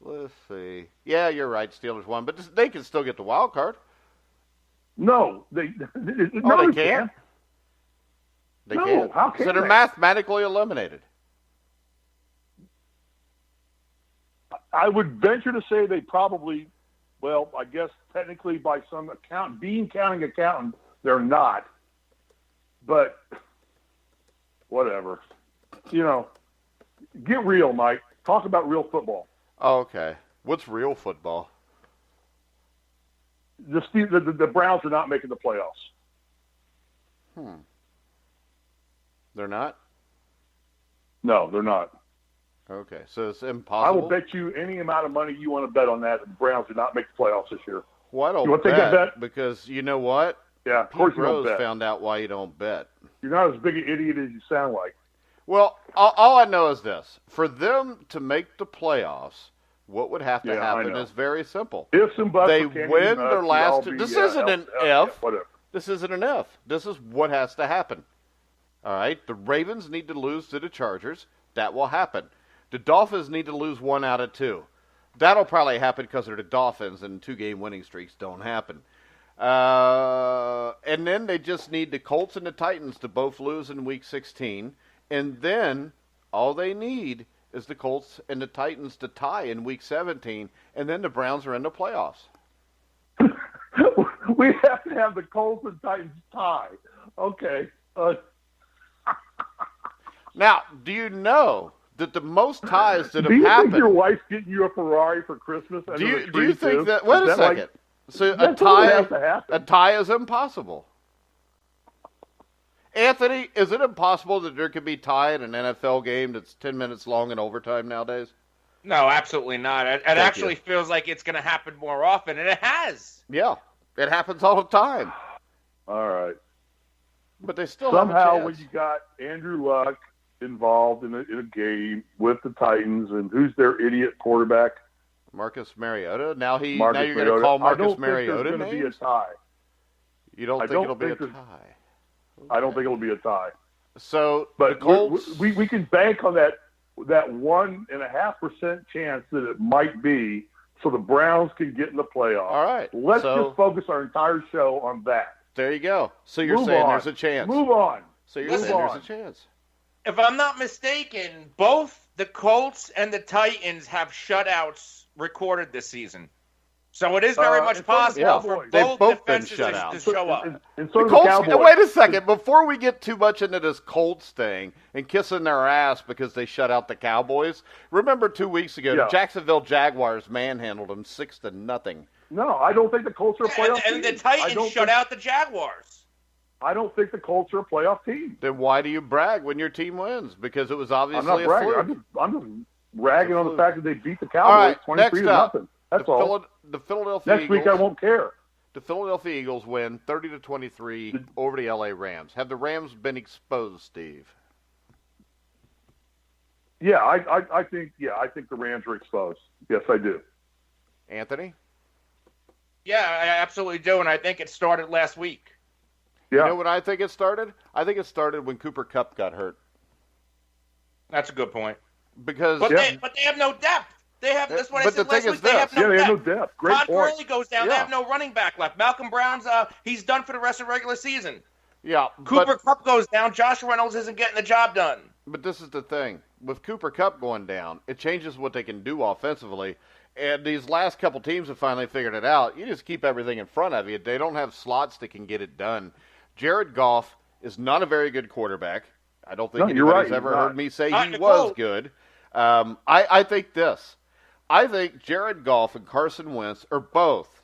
Let's see. Yeah, you're right. Steelers won, but they can still get the wild card. No, they can't. They No, can't. how can So they're they? mathematically eliminated. I would venture to say they probably Well, I guess technically by some counting accountant, they're not. But whatever. Get real, Mike. Talk about real football. Oh, okay. What's real football? The Browns are not making the playoffs. They're not? No, they're not. Okay, so it's impossible. I will bet you any amount of money you want to bet on that the Browns do not make the playoffs this year. Well, I don't You want to take that bet? because you know what? Yeah, of course you don't Rose bet. found out why you don't bet. You're not as big an idiot as you sound like. Well, all I know is this. For them to make the playoffs, what would have to happen is very simple. Ifs and buts. They for Kenny win and us, their we last all two. be, This isn't an if. Whatever. This isn't an if. This is what has to happen. All right? The Ravens need to lose to the Chargers. That will happen. The Dolphins need to lose 1 out of 2. That'll probably happen because they're the Dolphins, and 2-game winning streaks don't happen. And then they just need the Colts and the Titans to both lose in Week 16. And then all they need is the Colts and the Titans to tie in Week 17. And then the Browns are in the playoffs. We have to have the Colts and Titans tie. Okay. Now, do you know that the most ties that Do have you happened... think your wife's getting you a Ferrari for Christmas? Do you think that... Wait a second. So that's what has to happen. a tie is impossible. Anthony, is it impossible that there could be tie in an NFL game that's 10 minutes long in overtime nowadays? No, absolutely not. It actually feels like it's going to happen more often, and it has. Yeah, it happens all the time. All right. But they still somehow have a when chance. you got Andrew Luck involved in a game with the Titans, and who's their idiot quarterback? Marcus Mariota. Now you're going to Mariota. call Marcus I Mariota don't think there's going to be a names? tie. You don't think it'll be a tie? I don't think it'll be a tie. So But the Colts, we can bank on that 1.5% chance that it might be, so the Browns can get in the playoffs. all right. Let's so, just focus our entire show on that. there you go. So you're Move saying on. there's a chance. Move on. So you're Move saying on. there's a chance. If I'm not mistaken, both the Colts and the Titans have shutouts recorded this season. So it is very much and so the possible for Cowboys. They've both both been defenses shut out. to show up. And so The do Colts, Cowboys. wait a second. Before we get too much into this Colts thing and kissing their ass because they shut out the Cowboys, remember 2 weeks ago, the Jacksonville Jaguars manhandled them 6-0. No, I don't think the Colts are a playoff team. And the Titans shut out the Jaguars. I don't think the Colts are a playoff team. Then why do you brag when your team wins? Because it was obviously I'm not a bragging. fluke. I'm just ragging on the fact that they beat the All Cowboys right, next 23-0. That's all. The Philadelphia Next Eagles, week I won't care. The Philadelphia Eagles win 30-23 over the LA Rams. Have the Rams been exposed, Steve? Yeah, I think the Rams are exposed. Yes, I do. Anthony? Yeah, I absolutely do, and I think it started last week. Yeah. You know when I think it started? I think it started when Cooper Kupp got hurt. That's a good point. Because But they have no depth. They have this one. I But the said last thing week. is They this. have no They depth. have no depth. Great Todd point. Gurley goes down. They have no running back left. Malcolm Brown's he's done for the rest of the regular season. yeah, Cooper Kupp goes down. Josh Reynolds isn't getting the job done. But this is the thing. With Cooper Kupp going down, it changes what they can do offensively. And these last couple teams have finally figured it out. You just keep everything in front of you. They don't have slots that can get it done. Jared Goff is not a very good quarterback. I don't think anybody's ever heard me say he was good. I think this. I think Jared Goff and Carson Wentz are both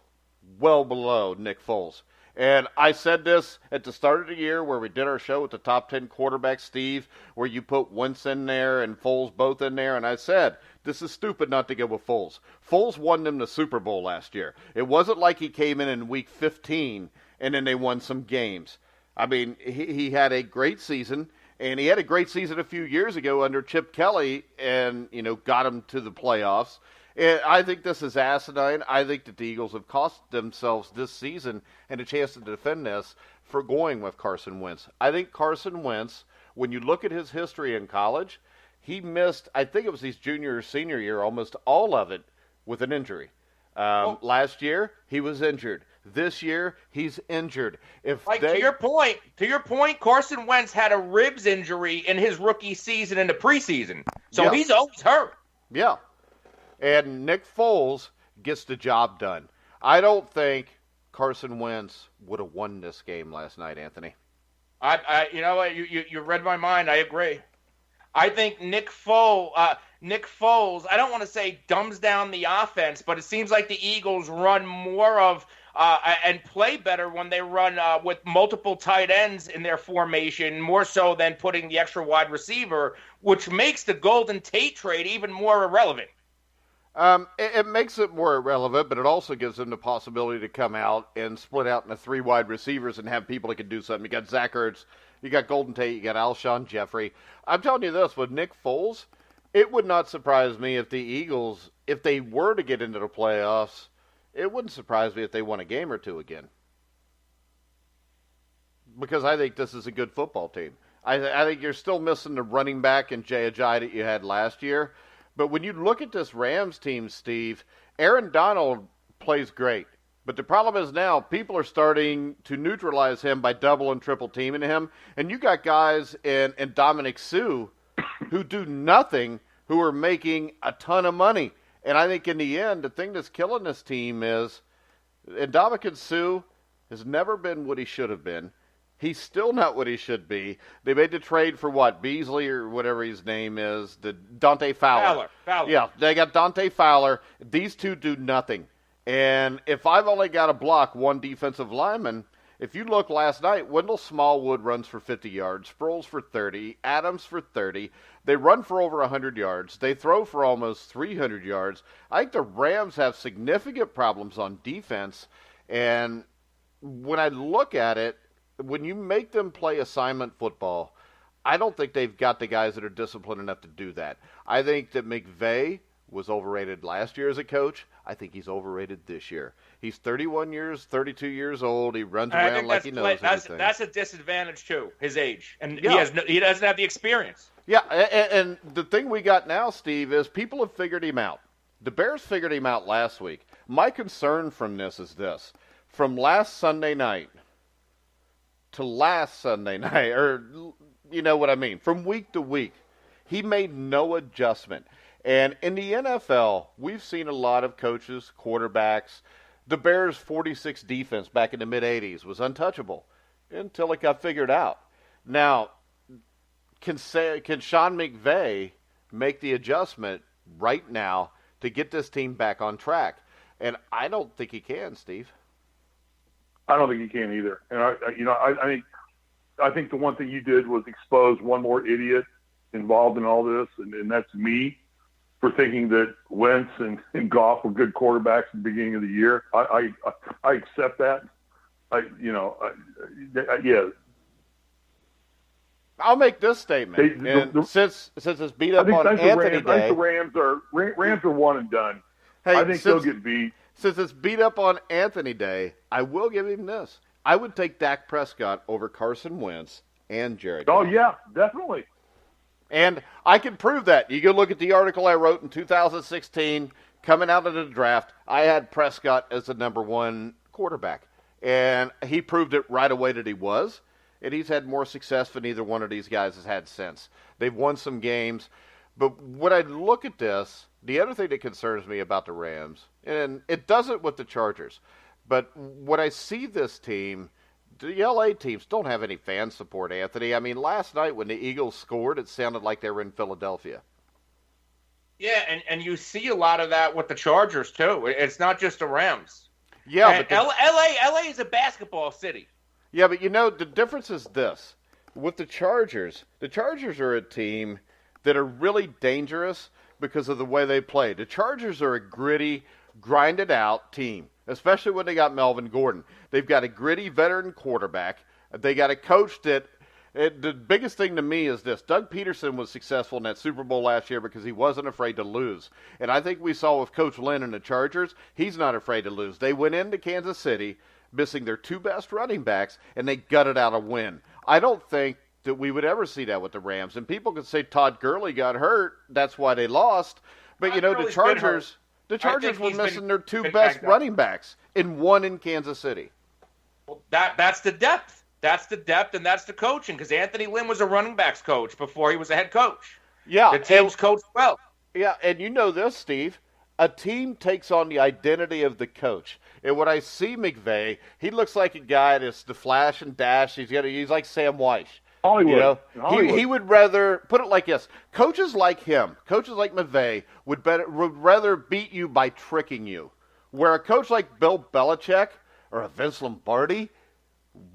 well below Nick Foles. And I said this at the start of the year where we did our show with the top 10 quarterbacks, Steve, where you put Wentz in there and Foles both in there. And I said, this is stupid not to go with Foles. Foles won them the Super Bowl last year. It wasn't like he came in week 15 and then they won some games. I mean, he had a great season. And he had a great season a few years ago under Chip Kelly and, got him to the playoffs. And I think this is asinine. I think that the Eagles have cost themselves this season and a chance to defend this for going with Carson Wentz. I think Carson Wentz, when you look at his history in college, he missed, I think it was his junior or senior year, almost all of it with an injury. Last year, he was injured. This year, he's injured. To your point, Carson Wentz had a ribs injury in his rookie season in the preseason. So he's always hurt. Yeah. And Nick Foles gets the job done. I don't think Carson Wentz would have won this game last night, Anthony. You know what? You read my mind. I agree. I think Nick Foles, I don't want to say dumbs down the offense, but it seems like the Eagles run more of and play better when they run with multiple tight ends in their formation, more so than putting the extra wide receiver, which makes the Golden Tate trade even more irrelevant. It makes it more irrelevant, but it also gives them the possibility to come out and split out into 3 wide receivers and have people that can do something. You got Zach Ertz, you got Golden Tate, you got Alshon Jeffrey. I'm telling you this, with Nick Foles, it would not surprise me if the Eagles, if they were to get into the playoffs, it wouldn't surprise me if they won a game or 2 again. Because I think this is a good football team. I think you're still missing the running back and Jay Ajayi that you had last year. But when you look at this Rams team, Steve, Aaron Donald plays great. But the problem is now people are starting to neutralize him by double and triple teaming him. And you got guys in Dominic Sue who do nothing, who are making a ton of money. And I think in the end, the thing that's killing this team is Dominic Sue has never been what he should have been. He's still not what he should be. They made the trade for what? Beasley or whatever his name is. Dante Fowler. Fowler. Yeah, they got Dante Fowler. These two do nothing. And if I've only got to block one defensive lineman, if you look last night, Wendell Smallwood runs for 50 yards, Sproles for 30, Adams for 30. They run for over 100 yards. They throw for almost 300 yards. I think the Rams have significant problems on defense. And when I look at it, when you make them play assignment football, I don't think they've got the guys that are disciplined enough to do that. I think that McVay was overrated last year as a coach. I think he's overrated this year. He's 32 years old. He runs around like he knows everything. That's a disadvantage, too, his age. And he doesn't have the experience. Yeah, and the thing we got now, Steve, is people have figured him out. The Bears figured him out last week. My concern from this is this. From last Sunday night to last Sunday night, or you know what I mean, from week to week, he made no adjustment. And in the NFL, we've seen a lot of coaches, quarterbacks. The Bears' 46 defense back in the mid-'80s was untouchable until it got figured out. Now, can Sean McVay make the adjustment right now to get this team back on track? And I don't think he can, Steve. I don't think he can either. And I think the one thing you did was expose one more idiot involved in all this, and that's me, for thinking that Wentz and Goff were good quarterbacks at the beginning of the year. I accept that. Yeah. I'll make this statement. Since it's beat up on Anthony Day, I think the Rams are one and done. Hey, I think they'll get beat. Since it's beat up on Anthony Day, I will give him this. I would take Dak Prescott over Carson Wentz and Jared Goff. Oh, yeah, definitely. And I can prove that. You can look at the article I wrote in 2016, coming out of the draft. I had Prescott as the number 1 quarterback. And he proved it right away that he was. And he's had more success than either one of these guys has had since. They've won some games. But when I look at this, the other thing that concerns me about the Rams, and it doesn't with the Chargers, but when I see this team, the L.A. teams don't have any fan support, Anthony. I mean, last night when the Eagles scored, it sounded like they were in Philadelphia. Yeah, and you see a lot of that with the Chargers, too. It's not just the Rams. Yeah, but L.A. is a basketball city. Yeah, but the difference is this. With the Chargers are a team that are really dangerous because of the way they play. The Chargers are a gritty, grinded-out team, especially when they got Melvin Gordon. They've got a gritty veteran quarterback. They got a coach that the biggest thing to me is this. Doug Peterson was successful in that Super Bowl last year because he wasn't afraid to lose. And I think we saw with Coach Lynn and the Chargers, he's not afraid to lose. They went into Kansas City missing their 2 best running backs, and they gutted out a win. I don't think that we would ever see that with the Rams. And people could say Todd Gurley got hurt. That's why they lost. But, the Chargers were missing their 2 best running backs and one in Kansas City. Well, that's the depth. That's the depth, and that's the coaching, because Anthony Lynn was a running backs coach before he was a head coach. Yeah. The team's coached well. Yeah, and you know this, Steve. a team takes on the identity of the coach. And when I see McVay, he looks like a guy that's the flash and dash. He's like Sam Weiss. Hollywood. You know, Hollywood. He would rather put it like this: coaches like him, coaches like McVay, would rather beat you by tricking you, where a coach like Bill Belichick or a Vince Lombardi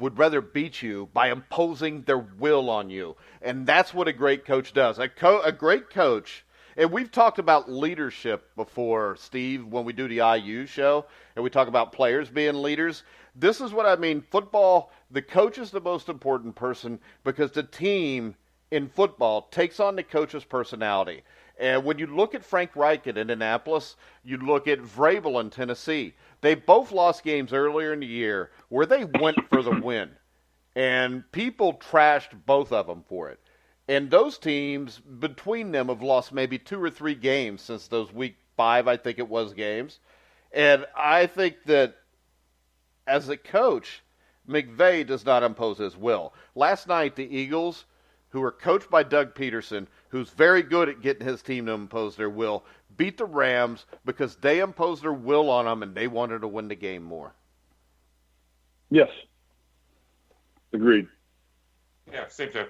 would rather beat you by imposing their will on you, and that's what a great coach does. A great coach, and we've talked about leadership before, Steve, when we do the IU show, and we talk about players being leaders. This is what I mean. Football, the coach is the most important person because the team in football takes on the coach's personality. And when you look at Frank Reich at Indianapolis, you look at Vrabel in Tennessee. They both lost games earlier in the year where they went for the win. And people trashed both of them for it. And those teams, between them, have lost maybe 2 or 3 games since those week 5, I think it was, games. And I think that as a coach, McVay does not impose his will. Last night, the Eagles, who are coached by Doug Peterson, who's very good at getting his team to impose their will, beat the Rams because they imposed their will on them and they wanted to win the game more. Yes. Agreed. Yeah, same too.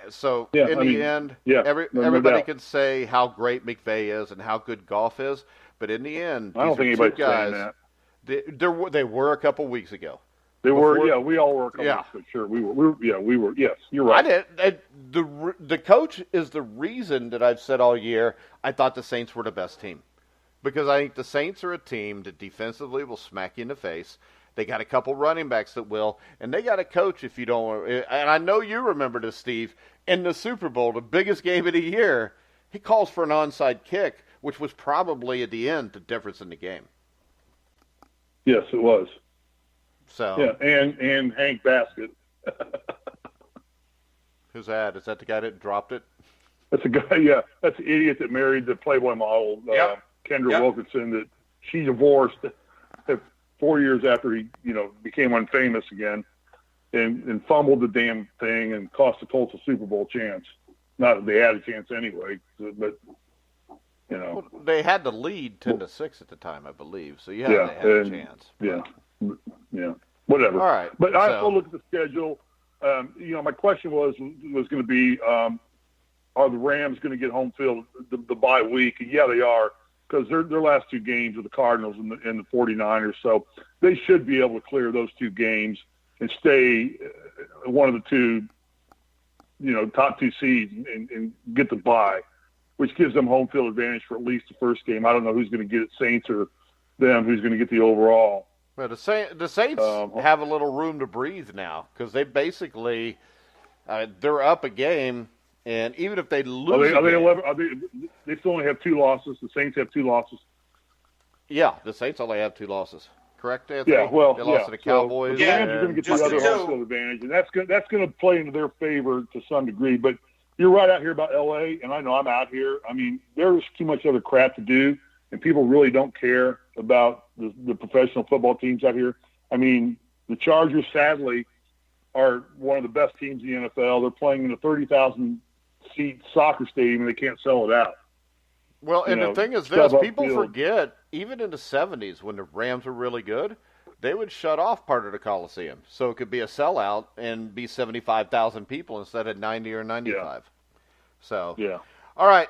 So, Yeah, in the end, everybody can say how great McVay is and how good Goff is, but in the end, I don't think anybody's saying that. They were a couple weeks ago. They were, yeah. We all were a couple Yeah. weeks ago. Sure, we were. Yes, you're right. The coach is the reason that I've said all year I thought the Saints were the best team, because I think the Saints are a team that defensively will smack you in the face. They got a couple running backs that will, and they got a coach if you don't. And I know you remember this, Steve. In the Super Bowl, the biggest game of the year, he calls for an onside kick, which was probably at the end the difference in the game. Yes, it was. So yeah, and Hank Baskett. Who's that? Is that the guy that dropped it? That's a guy. Yeah, that's the idiot that married the Playboy model, Kendra Wilkinson. That she divorced 4 years after he, became unfamous again, and fumbled the damn thing and cost the Colts a Super Bowl chance. Not that they had a chance anyway, but Well, they had the lead 10-6 at the time, I believe. So they had a chance. Yeah, whatever. All right. But I also look at the schedule. My question was going to be, are the Rams going to get home field the bye week? And yeah, they are, because their last 2 games are the Cardinals and the 49ers. So they should be able to clear those 2 games and stay one of the 2, top 2 seeds and get the bye, which gives them home field advantage for at least the first game. I don't know who's going to get it, Saints or them, who's going to get the overall. Well, the Saints have a little room to breathe now, because they basically they're up a game, and even if they lose, they still only have 2 losses. The Saints have 2 losses. Yeah, the Saints only have 2 losses. Correct, Anthony? Yeah, well, they lost to the Cowboys. So the Rams are going to get the other home field advantage, and that's going to play into their favor to some degree. But you're right out here about LA, and I know I'm out here. I mean, there's too much other crap to do, and people really don't care about the professional football teams out here. I mean, the Chargers, sadly, are one of the best teams in the NFL. They're playing in a 30,000-seat soccer stadium, and they can't sell it out. Well, and the thing is this, people forget, even in the 70s when the Rams were really good, they would shut off part of the Coliseum. So it could be a sellout and be 75,000 people instead of 90 or 95. Yeah. So, yeah. All right.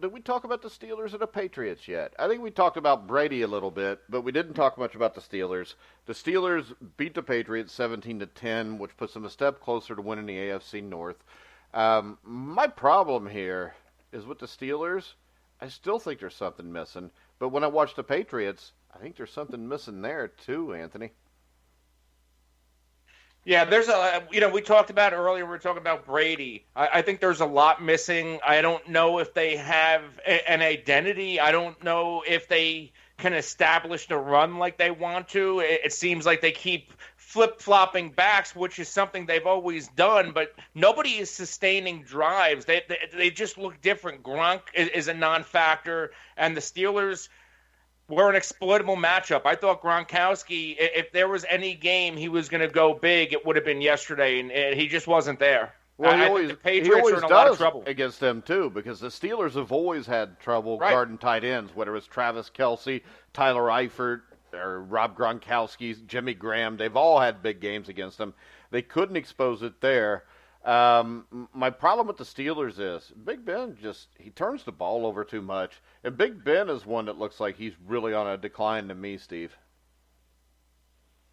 Did we talk about the Steelers or the Patriots yet? I think we talked about Brady a little bit, but we didn't talk much about the Steelers. The Steelers beat the Patriots 17-10, which puts them a step closer to winning the AFC North. My problem here is with the Steelers, I still think there's something missing. But when I watch the Patriots, I think there's something missing there too, Anthony. Yeah, there's we talked about earlier, we were talking about Brady. I think there's a lot missing. I don't know if they have an identity. I don't know if they can establish the run like they want to. It seems like they keep flip-flopping backs, which is something they've always done, but nobody is sustaining drives. They just look different. Gronk is a non-factor, and the Steelers were an exploitable matchup. I thought Gronkowski, if there was any game he was going to go big, it would have been yesterday, and he just wasn't there. Well, I think the Patriots are in a lot of trouble against them too, because the Steelers have always had trouble Right. guarding tight ends, whether it's Travis Kelce, Tyler Eifert, or Rob Gronkowski, Jimmy Graham. They've all had big games against them. They couldn't expose it there. My problem with the Steelers is Big Ben he turns the ball over too much, and Big Ben is one that looks like he's really on a decline to me, Steve.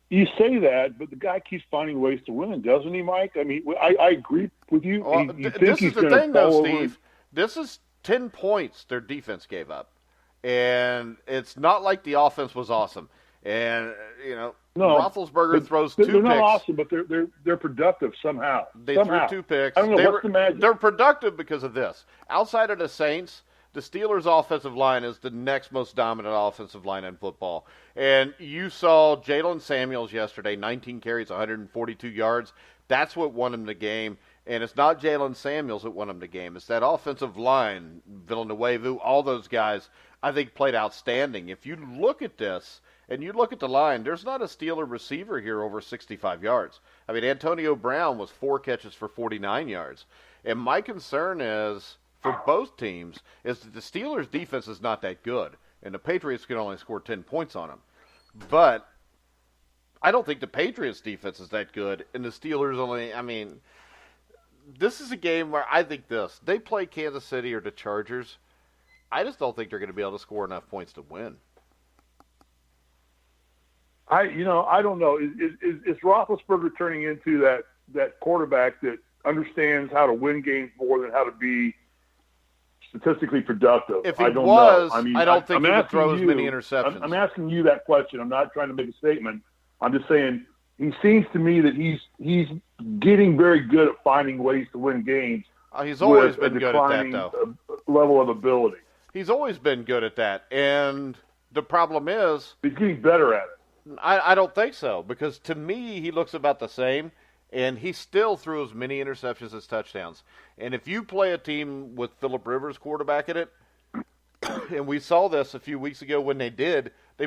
You say that, but the guy keeps finding ways to win, doesn't he, Mike? I mean, I agree with you. Well, this is the thing, though, Steve. This is 10 points their defense gave up. And it's not like the offense was awesome. And, Roethlisberger throws 2 picks. They're not awesome, but they're productive somehow. They threw 2 picks. I don't know what's the magic. They're productive because of this. Outside of the Saints, the Steelers' offensive line is the next most dominant offensive line in football. And you saw Jalen Samuels yesterday, 19 carries, 142 yards. That's what won him the game. And it's not Jalen Samuels that won him the game. It's that offensive line, Villanueva, all those guys, I think played outstanding. If you look at this and you look at the line, there's not a Steeler receiver here over 65 yards. I mean, Antonio Brown was 4 catches for 49 yards. And my concern is, for both teams, is that the Steelers' defense is not that good, and the Patriots can only score 10 points on them. But I don't think the Patriots' defense is that good, and the Steelers this is a game where I think they play Kansas City or the Chargers. I just don't think they're going to be able to score enough points to win. I don't know. Is Roethlisberger turning into that quarterback that understands how to win games more than how to be statistically productive? If he I don't was, know. I mean, I don't think he would throw as you, many interceptions. I'm asking you that question. I'm not trying to make a statement. I'm just saying he seems to me that he's getting very good at finding ways to win games. He's always been good at that, though. Level of ability. He's always been good at that, and the problem is he's getting better at it. I don't think so, because to me he looks about the same, and he still threw as many interceptions as touchdowns. And if you play a team with Phillip Rivers quarterbacking it, and we saw this a few weeks ago when they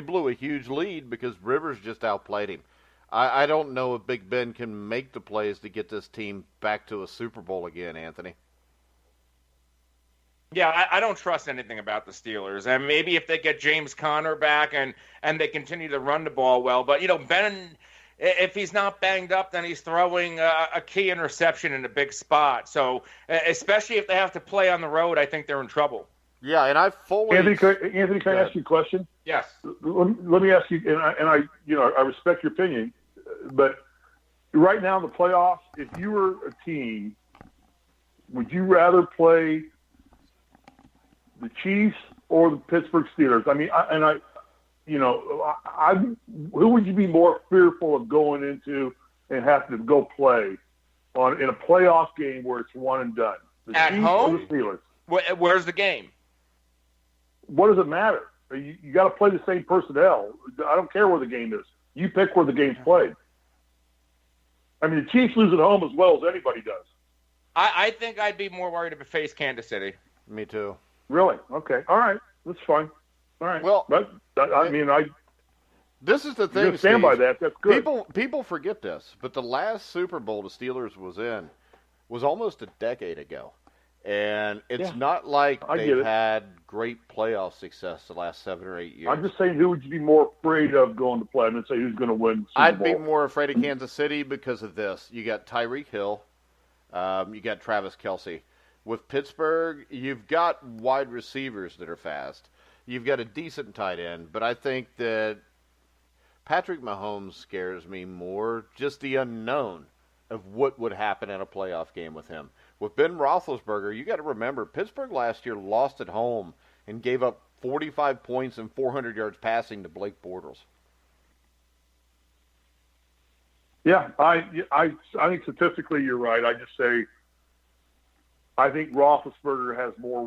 blew a huge lead because Rivers just outplayed him. I don't know if Big Ben can make the plays to get this team back to a Super Bowl again, Anthony. Yeah, I don't trust anything about the Steelers. And maybe if they get James Conner back and they continue to run the ball well. But, Ben, if he's not banged up, then he's throwing a key interception in a big spot. So, especially if they have to play on the road, I think they're in trouble. Yeah, and I fully... Anthony, can I ask you a question? Yes. Let me ask you, and I respect your opinion, but right now in the playoffs, if you were a team, would you rather play the Chiefs or the Pittsburgh Steelers? I mean, who would you be more fearful of going into and having to go play in a playoff game where it's one and done? The At Chiefs home? or the Steelers? Where's the game? What does it matter? You got to play the same personnel. I don't care where the game is. You pick where the game's played. I mean, the Chiefs lose at home as well as anybody does. I think I'd be more worried if it faced Kansas City. Me too. Really? Okay. All right. That's fine. All right. Well, but this is the thing, stand Steve. by that. That's good. People forget this, but the last Super Bowl the Steelers was in was almost a decade ago. And it's not like they've had great playoff success the last 7 or 8 years. I'm just saying, who would you be more afraid of going to play? I'm going to say who's going to win Super I'd Bowl. be more afraid of Kansas City because of this. You got Tyreek Hill. You got Travis Kelce. With Pittsburgh, you've got wide receivers that are fast. You've got a decent tight end. But I think that Patrick Mahomes scares me more, just the unknown of what would happen in a playoff game with him. With Ben Roethlisberger, you got to remember, Pittsburgh last year lost at home and gave up 45 points and 400 yards passing to Blake Bortles. Yeah, I think statistically you're right. I just say I think Roethlisberger has more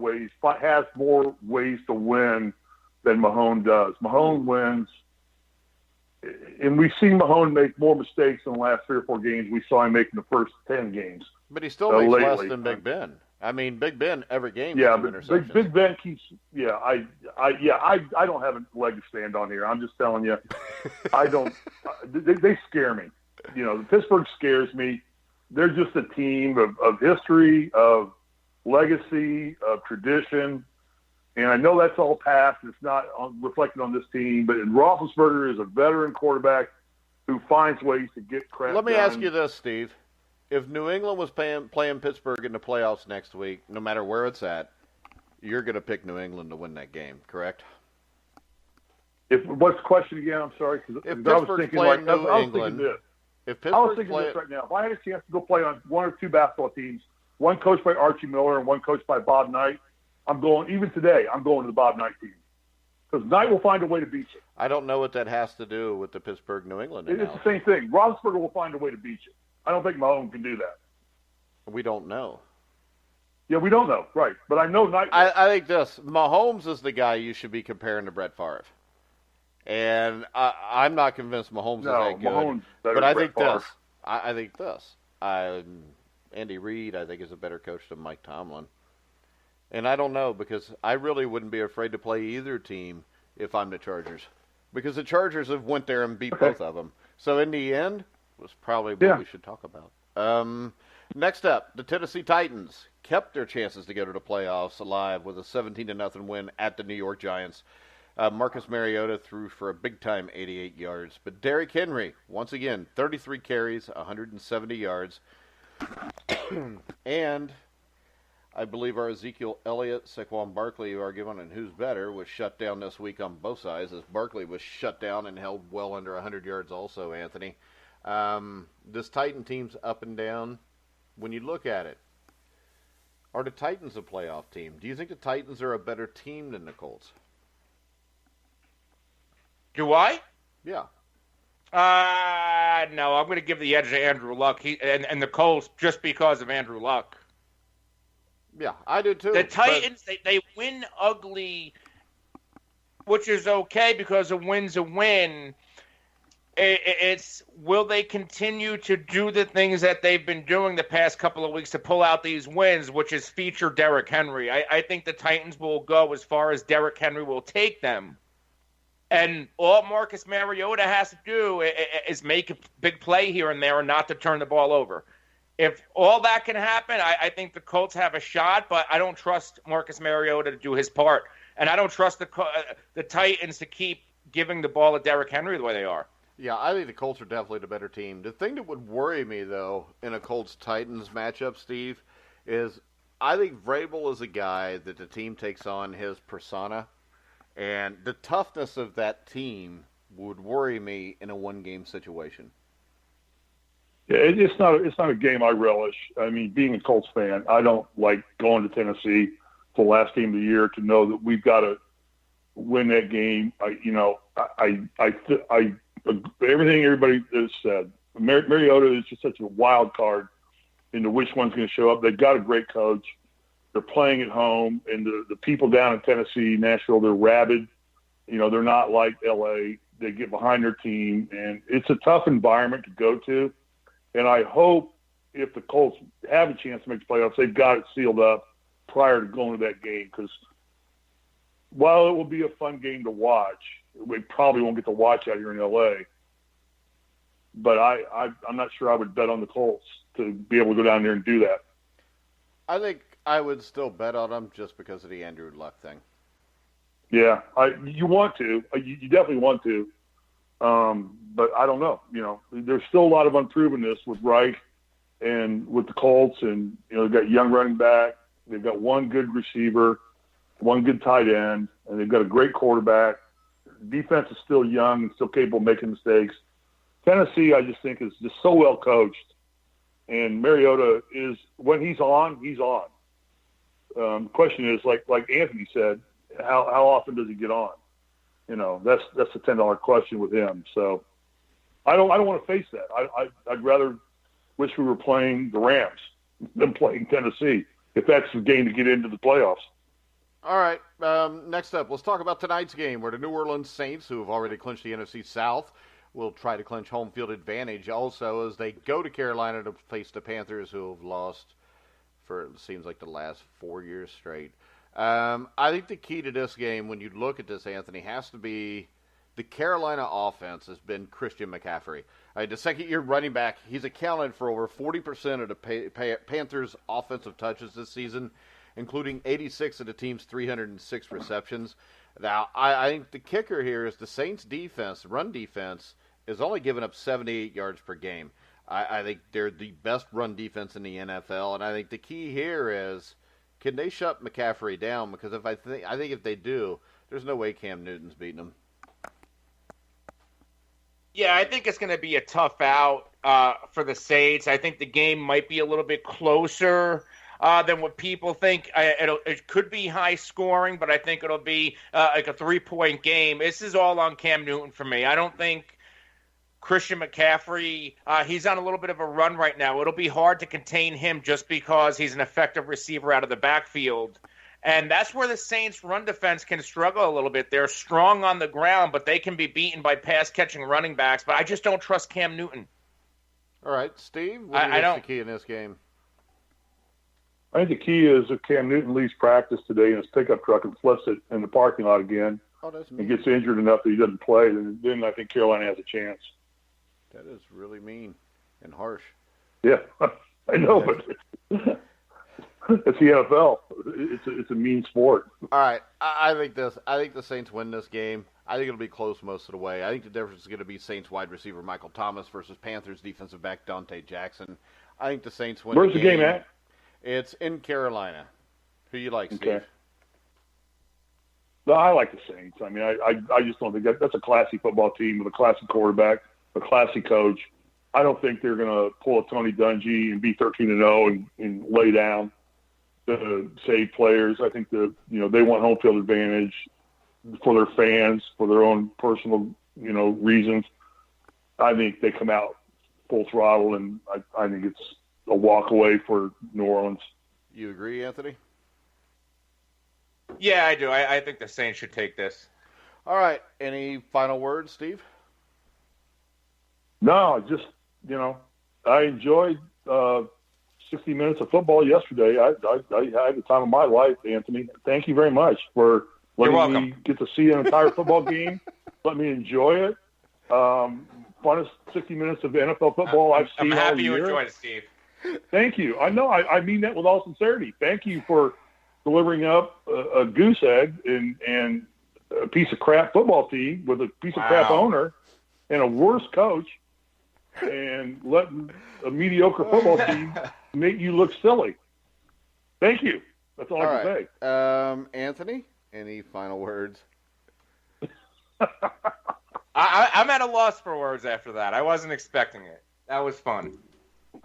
ways to win than Mahomes does. Mahomes wins, and we've seen Mahomes make more mistakes in the last 3 or 4 games we saw him make in the first 10 games. But he still makes less than Big Ben. I mean, Big Ben every game. Yeah, but Big Ben keeps. Yeah, I don't have a leg to stand on here. I'm just telling you, I don't. They scare me. The Pittsburgh scares me. they're just a team of history, of legacy, of tradition. And I know that's all past. It's not reflected on this team. But Roethlisberger is a veteran quarterback who finds ways to get crap Let me done. ask you this, Steve. If New England was playing Pittsburgh in the playoffs next week, no matter where it's at, you're going to pick New England to win that game, correct? What's the question again? I'm sorry. If Pittsburgh's playing New England, I was thinking this right now. If I had a chance to go play on one or two basketball teams, one coached by Archie Miller and one coached by Bob Knight, I'm going to the Bob Knight team. Because Knight will find a way to beat you. I don't know what that has to do with the Pittsburgh-New England analogy. It's the same thing. Roethlisberger will find a way to beat you. I don't think Mahomes can do that. We don't know. Yeah, we don't know. Right. But I know Knight. I think this. Mahomes is the guy you should be comparing to Brett Favre. And I'm not convinced Mahomes is that good. Mahomes but I think this. I think this. Andy Reid, I think, is a better coach than Mike Tomlin. And I don't know, because I really wouldn't be afraid to play either team if I'm the Chargers. Because the Chargers have went there and beat both of them. So in the end, was probably what we should talk about. Next up, the Tennessee Titans kept their chances to go to the playoffs alive with a 17-0 win at the New York Giants. Marcus Mariota threw for a big-time 88 yards. But Derrick Henry, once again, 33 carries, 170 yards. And I believe our Ezekiel Elliott, Saquon Barkley argument on who's better was shut down this week on both sides, as Barkley was shut down and held well under 100 yards also, Anthony. This Titan team's up and down. When you look at it, are the Titans a playoff team? Do you think the Titans are a better team than the Colts? Do I? Yeah. No, I'm going to give the edge to Andrew Luck and the Colts just because of Andrew Luck. Yeah, I do too. The Titans, they win ugly, which is okay because a win's a win. It's will they continue to do the things that they've been doing the past couple of weeks to pull out these wins, which is feature Derrick Henry. I think the Titans will go as far as Derrick Henry will take them. And all Marcus Mariota has to do is make a big play here and there and not to turn the ball over. If all that can happen, I think the Colts have a shot, but I don't trust Marcus Mariota to do his part. And I don't trust the Titans to keep giving the ball to Derrick Henry the way they are. Yeah, I think the Colts are definitely the better team. The thing that would worry me, though, in a Colts-Titans matchup, Steve, is I think Vrabel is a guy that the team takes on his persona. And the toughness of that team would worry me in a one-game situation. Yeah, it's not a game I relish. I mean, being a Colts fan, I don't like going to Tennessee for the last game of the year to know that we've got to win that game. Everything everybody has said. Mariota is just such a wild card into which one's going to show up. They've got a great coach. They're playing at home, and the people down in Tennessee, Nashville, they're rabid. They're not like L.A. They get behind their team, and it's a tough environment to go to. And I hope if the Colts have a chance to make the playoffs, they've got it sealed up prior to going to that game. Because while it will be a fun game to watch, we probably won't get to watch out here in L.A. But I'm not sure I would bet on the Colts to be able to go down there and do that. I think I would still bet on them just because of the Andrew Luck thing. Yeah, you want to. You definitely want to. But I don't know. There's still a lot of unprovenness with Reich and with the Colts. And, they've got young running back. They've got one good receiver, one good tight end, and they've got a great quarterback. Defense is still young and still capable of making mistakes. Tennessee, I just think, is just so well coached. And Mariota is, when he's on, he's on. The question is, like Anthony said, how often does he get on? That's the $10 question with him. So I don't want to face that. I'd rather wish we were playing the Rams than playing Tennessee if that's the game to get into the playoffs. All right. Next up, let's talk about tonight's game where the New Orleans Saints, who have already clinched the NFC South, will try to clinch home field advantage also as they go to Carolina to face the Panthers, who have lost for, it seems like, the last 4 years straight. I think the key to this game, when you look at this, Anthony, has to be the Carolina offense has been Christian McCaffrey. The second-year running back, he's accounted for over 40% of the Panthers' offensive touches this season, including 86 of the team's 306 receptions. Now, I think the kicker here is the Saints' defense, run defense, is only giving up 78 yards per game. I think they're the best run defense in the NFL, and I think the key here is, can they shut McCaffrey down? Because I think if they do, there's no way Cam Newton's beating them. Yeah, I think it's going to be a tough out for the Saints. I think the game might be a little bit closer than what people think. It could be high scoring, but I think it'll be like a 3-point game. This is all on Cam Newton for me. I don't think Christian McCaffrey, he's on a little bit of a run right now. It'll be hard to contain him just because he's an effective receiver out of the backfield. And that's where the Saints' run defense can struggle a little bit. They're strong on the ground, but they can be beaten by pass-catching running backs. But I just don't trust Cam Newton. All right, Steve, what is the key in this game? I think the key is if Cam Newton leaves practice today in his pickup truck and flips it in the parking lot again and gets injured enough that he doesn't play, then I think Carolina has a chance. That is really mean and harsh. Yeah, I know, but it's the NFL. It's a mean sport. All right, I think the Saints win this game. I think it'll be close most of the way. I think the difference is going to be Saints wide receiver Michael Thomas versus Panthers defensive back Dante Jackson. I think the Saints win. Where's the game at? It's in Carolina. Who you like, Steve? Okay. No, I like the Saints. I mean, I just don't think that's a classy football team with a classy quarterback, a classy coach. I don't think they're going to pull a Tony Dungy and be 13-0 and lay down to save players. I think they want home field advantage for their fans, for their own personal reasons. I think they come out full throttle, and I think it's a walk away for New Orleans. You agree, Anthony? Yeah, I do. I think the Saints should take this. All right. Any final words, Steve? No, just, I enjoyed 60 minutes of football yesterday. I had the time of my life, Anthony. Thank you very much for letting me get to see an entire football game. Let me enjoy it. Funnest 60 minutes of NFL football I've seen all year. I'm happy you enjoyed it, Steve. Thank you. I know. I mean that with all sincerity. Thank you for delivering up a goose egg and a piece of crap football team with a piece of crap owner and a worse coach, and letting a mediocre football team make you look silly. Thank you. That's all I can say. Anthony, any final words? I'm at a loss for words after that. I wasn't expecting it. That was fun.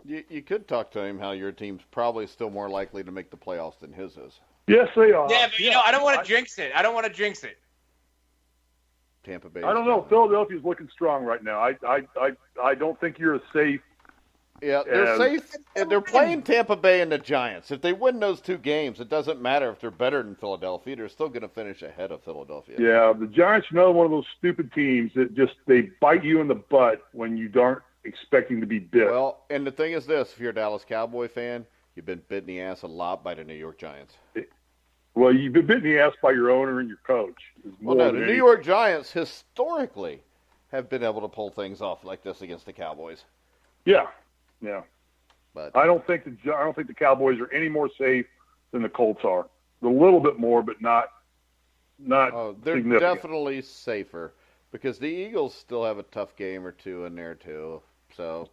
You could talk to him how your team's probably still more likely to make the playoffs than his is. Yes, they are. Yeah, but I don't want to jinx it. Tampa Bay. I don't know. Philadelphia's looking strong right now. I don't think you're as safe. Yeah, they're safe. They're playing Tampa Bay and the Giants. If they win those two games, it doesn't matter if they're better than Philadelphia. They're still going to finish ahead of Philadelphia. Yeah, the Giants are another one of those stupid teams that they bite you in the butt when you aren't expecting to be bit. Well, and the thing is this, if you're a Dallas Cowboy fan, you've been bit in the ass a lot by the New York Giants. Well, you've been bit in the ass by your owner and your coach. Well, no, the New York Giants historically have been able to pull things off like this against the Cowboys. Yeah. But I don't think the Cowboys are any more safe than the Colts are. A little bit more, but not they're significant. Definitely safer because the Eagles still have a tough game or two in there too. So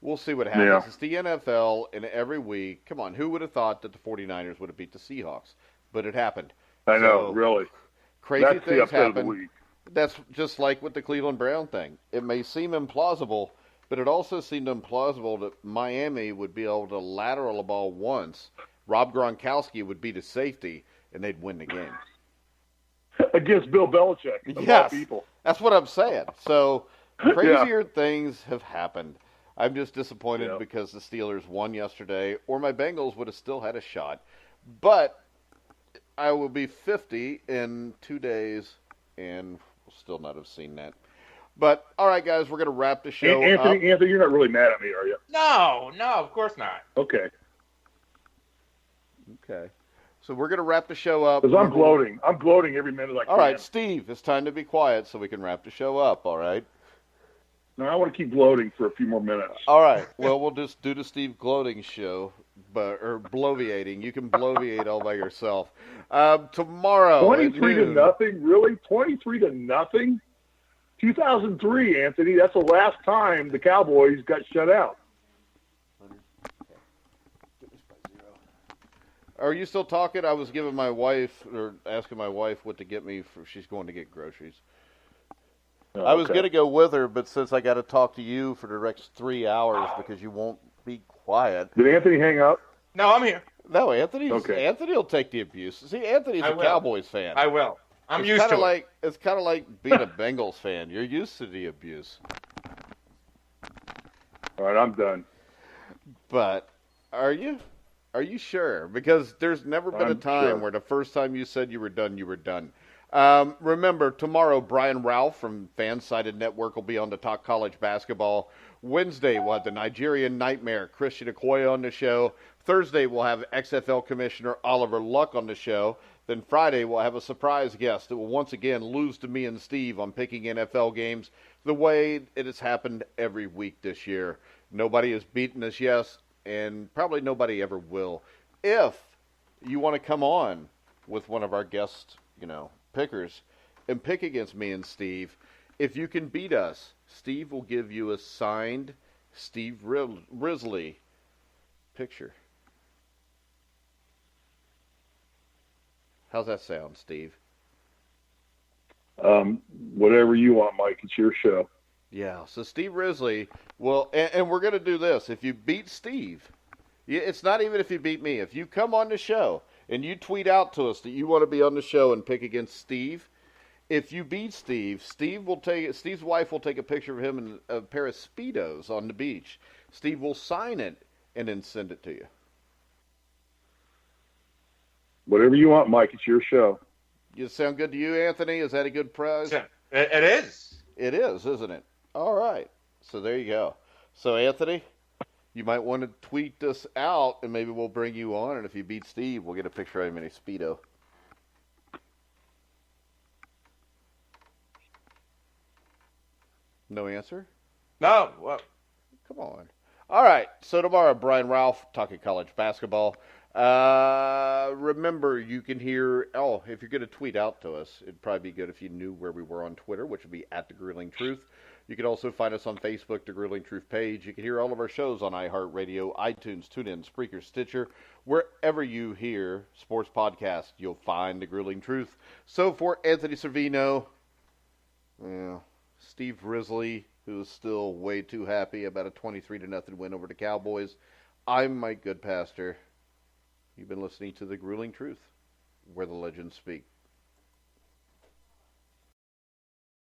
we'll see what happens. Yeah. It's the NFL, and every week, come on, who would have thought that the 49ers would have beat the Seahawks? But it happened. I know, really. Crazy That's things the upset happen. of the week. That's just like with the Cleveland Brown thing. It may seem implausible, but it also seemed implausible that Miami would be able to lateral a ball once. Rob Gronkowski would beat a safety, and they'd win the game. Against Bill Belichick, of all people. That's what I'm saying. So crazier things have happened. I'm just disappointed because the Steelers won yesterday, or my Bengals would have still had a shot. But I will be 50 in 2 days, and we'll still not have seen that. But, all right, guys, we're going to wrap the show up. Anthony, you're not really mad at me, are you? No, of course not. Okay. So we're going to wrap the show up. Because I'm gloating. I'm gloating every minute I can. All right, Steve, it's time to be quiet so we can wrap the show up, all right? No, I want to keep gloating for a few more minutes. All right. Well, we'll just do the Steve gloating show, or bloviating. You can bloviate all by yourself. Tomorrow 23 to nothing? Really? 23 to nothing? 2003, Anthony. That's the last time the Cowboys got shut out. Are you still talking? I was giving my wife, or asking my wife what to get me for she's going to get groceries. Oh, I was going to go with her, but since I got to talk to you for the next 3 hours because you won't be quiet. Did Anthony hang up? No, I'm here. No, Anthony will take the abuse. See, Anthony's a Cowboys fan. I will. I'm used to it. It's kind of like being a Bengals fan. You're used to the abuse. All right, I'm done. But are you? Are you sure? Because there's never been a time where the first time you said you were done, you were done. Remember, tomorrow, Brian Ralph from Fansided Network will be on to talk college basketball. Wednesday, we'll have the Nigerian Nightmare, Christian Okoye, on the show. Thursday, we'll have XFL Commissioner Oliver Luck on the show. Then Friday, we'll have a surprise guest that will once again lose to me and Steve on picking NFL games the way it has happened every week this year. Nobody has beaten us yet, and probably nobody ever will. If you want to come on with one of our guest, pickers and pick against me and Steve, if you can beat us, Steve will give you a signed Steve Risley picture. How's that sound, Steve? Whatever you want, Mike. It's your show. Yeah, so Steve Risley will, and we're going to do this. If you beat Steve, it's not even if you beat me. If you come on the show and you tweet out to us that you want to be on the show and pick against Steve, if you beat Steve, Steve's wife will take a picture of him in a pair of Speedos on the beach. Steve will sign it and then send it to you. Whatever you want, Mike. It's your show. Does it sound good to you, Anthony? Is that a good prize? It is. It is, isn't it? All right. So there you go. So, Anthony, you might want to tweet this out, and maybe we'll bring you on. And if you beat Steve, we'll get a picture of him in a Speedo. No answer? No. Well, come on. All right. So tomorrow, Brian Ralph talking college basketball. Remember, you can hear, if you're going to tweet out to us, it'd probably be good if you knew where we were on Twitter, which would be @TheGruelingTruth. You can also find us on Facebook, The Grueling Truth page. You can hear all of our shows on iHeartRadio, iTunes, TuneIn, Spreaker, Stitcher. Wherever you hear sports podcasts, you'll find The Grueling Truth. So for Anthony Cervino, Steve Risley, who is still way too happy about a 23-0 win over the Cowboys, I'm Mike Goodpaster. You've been listening to The Grueling Truth, where the legends speak.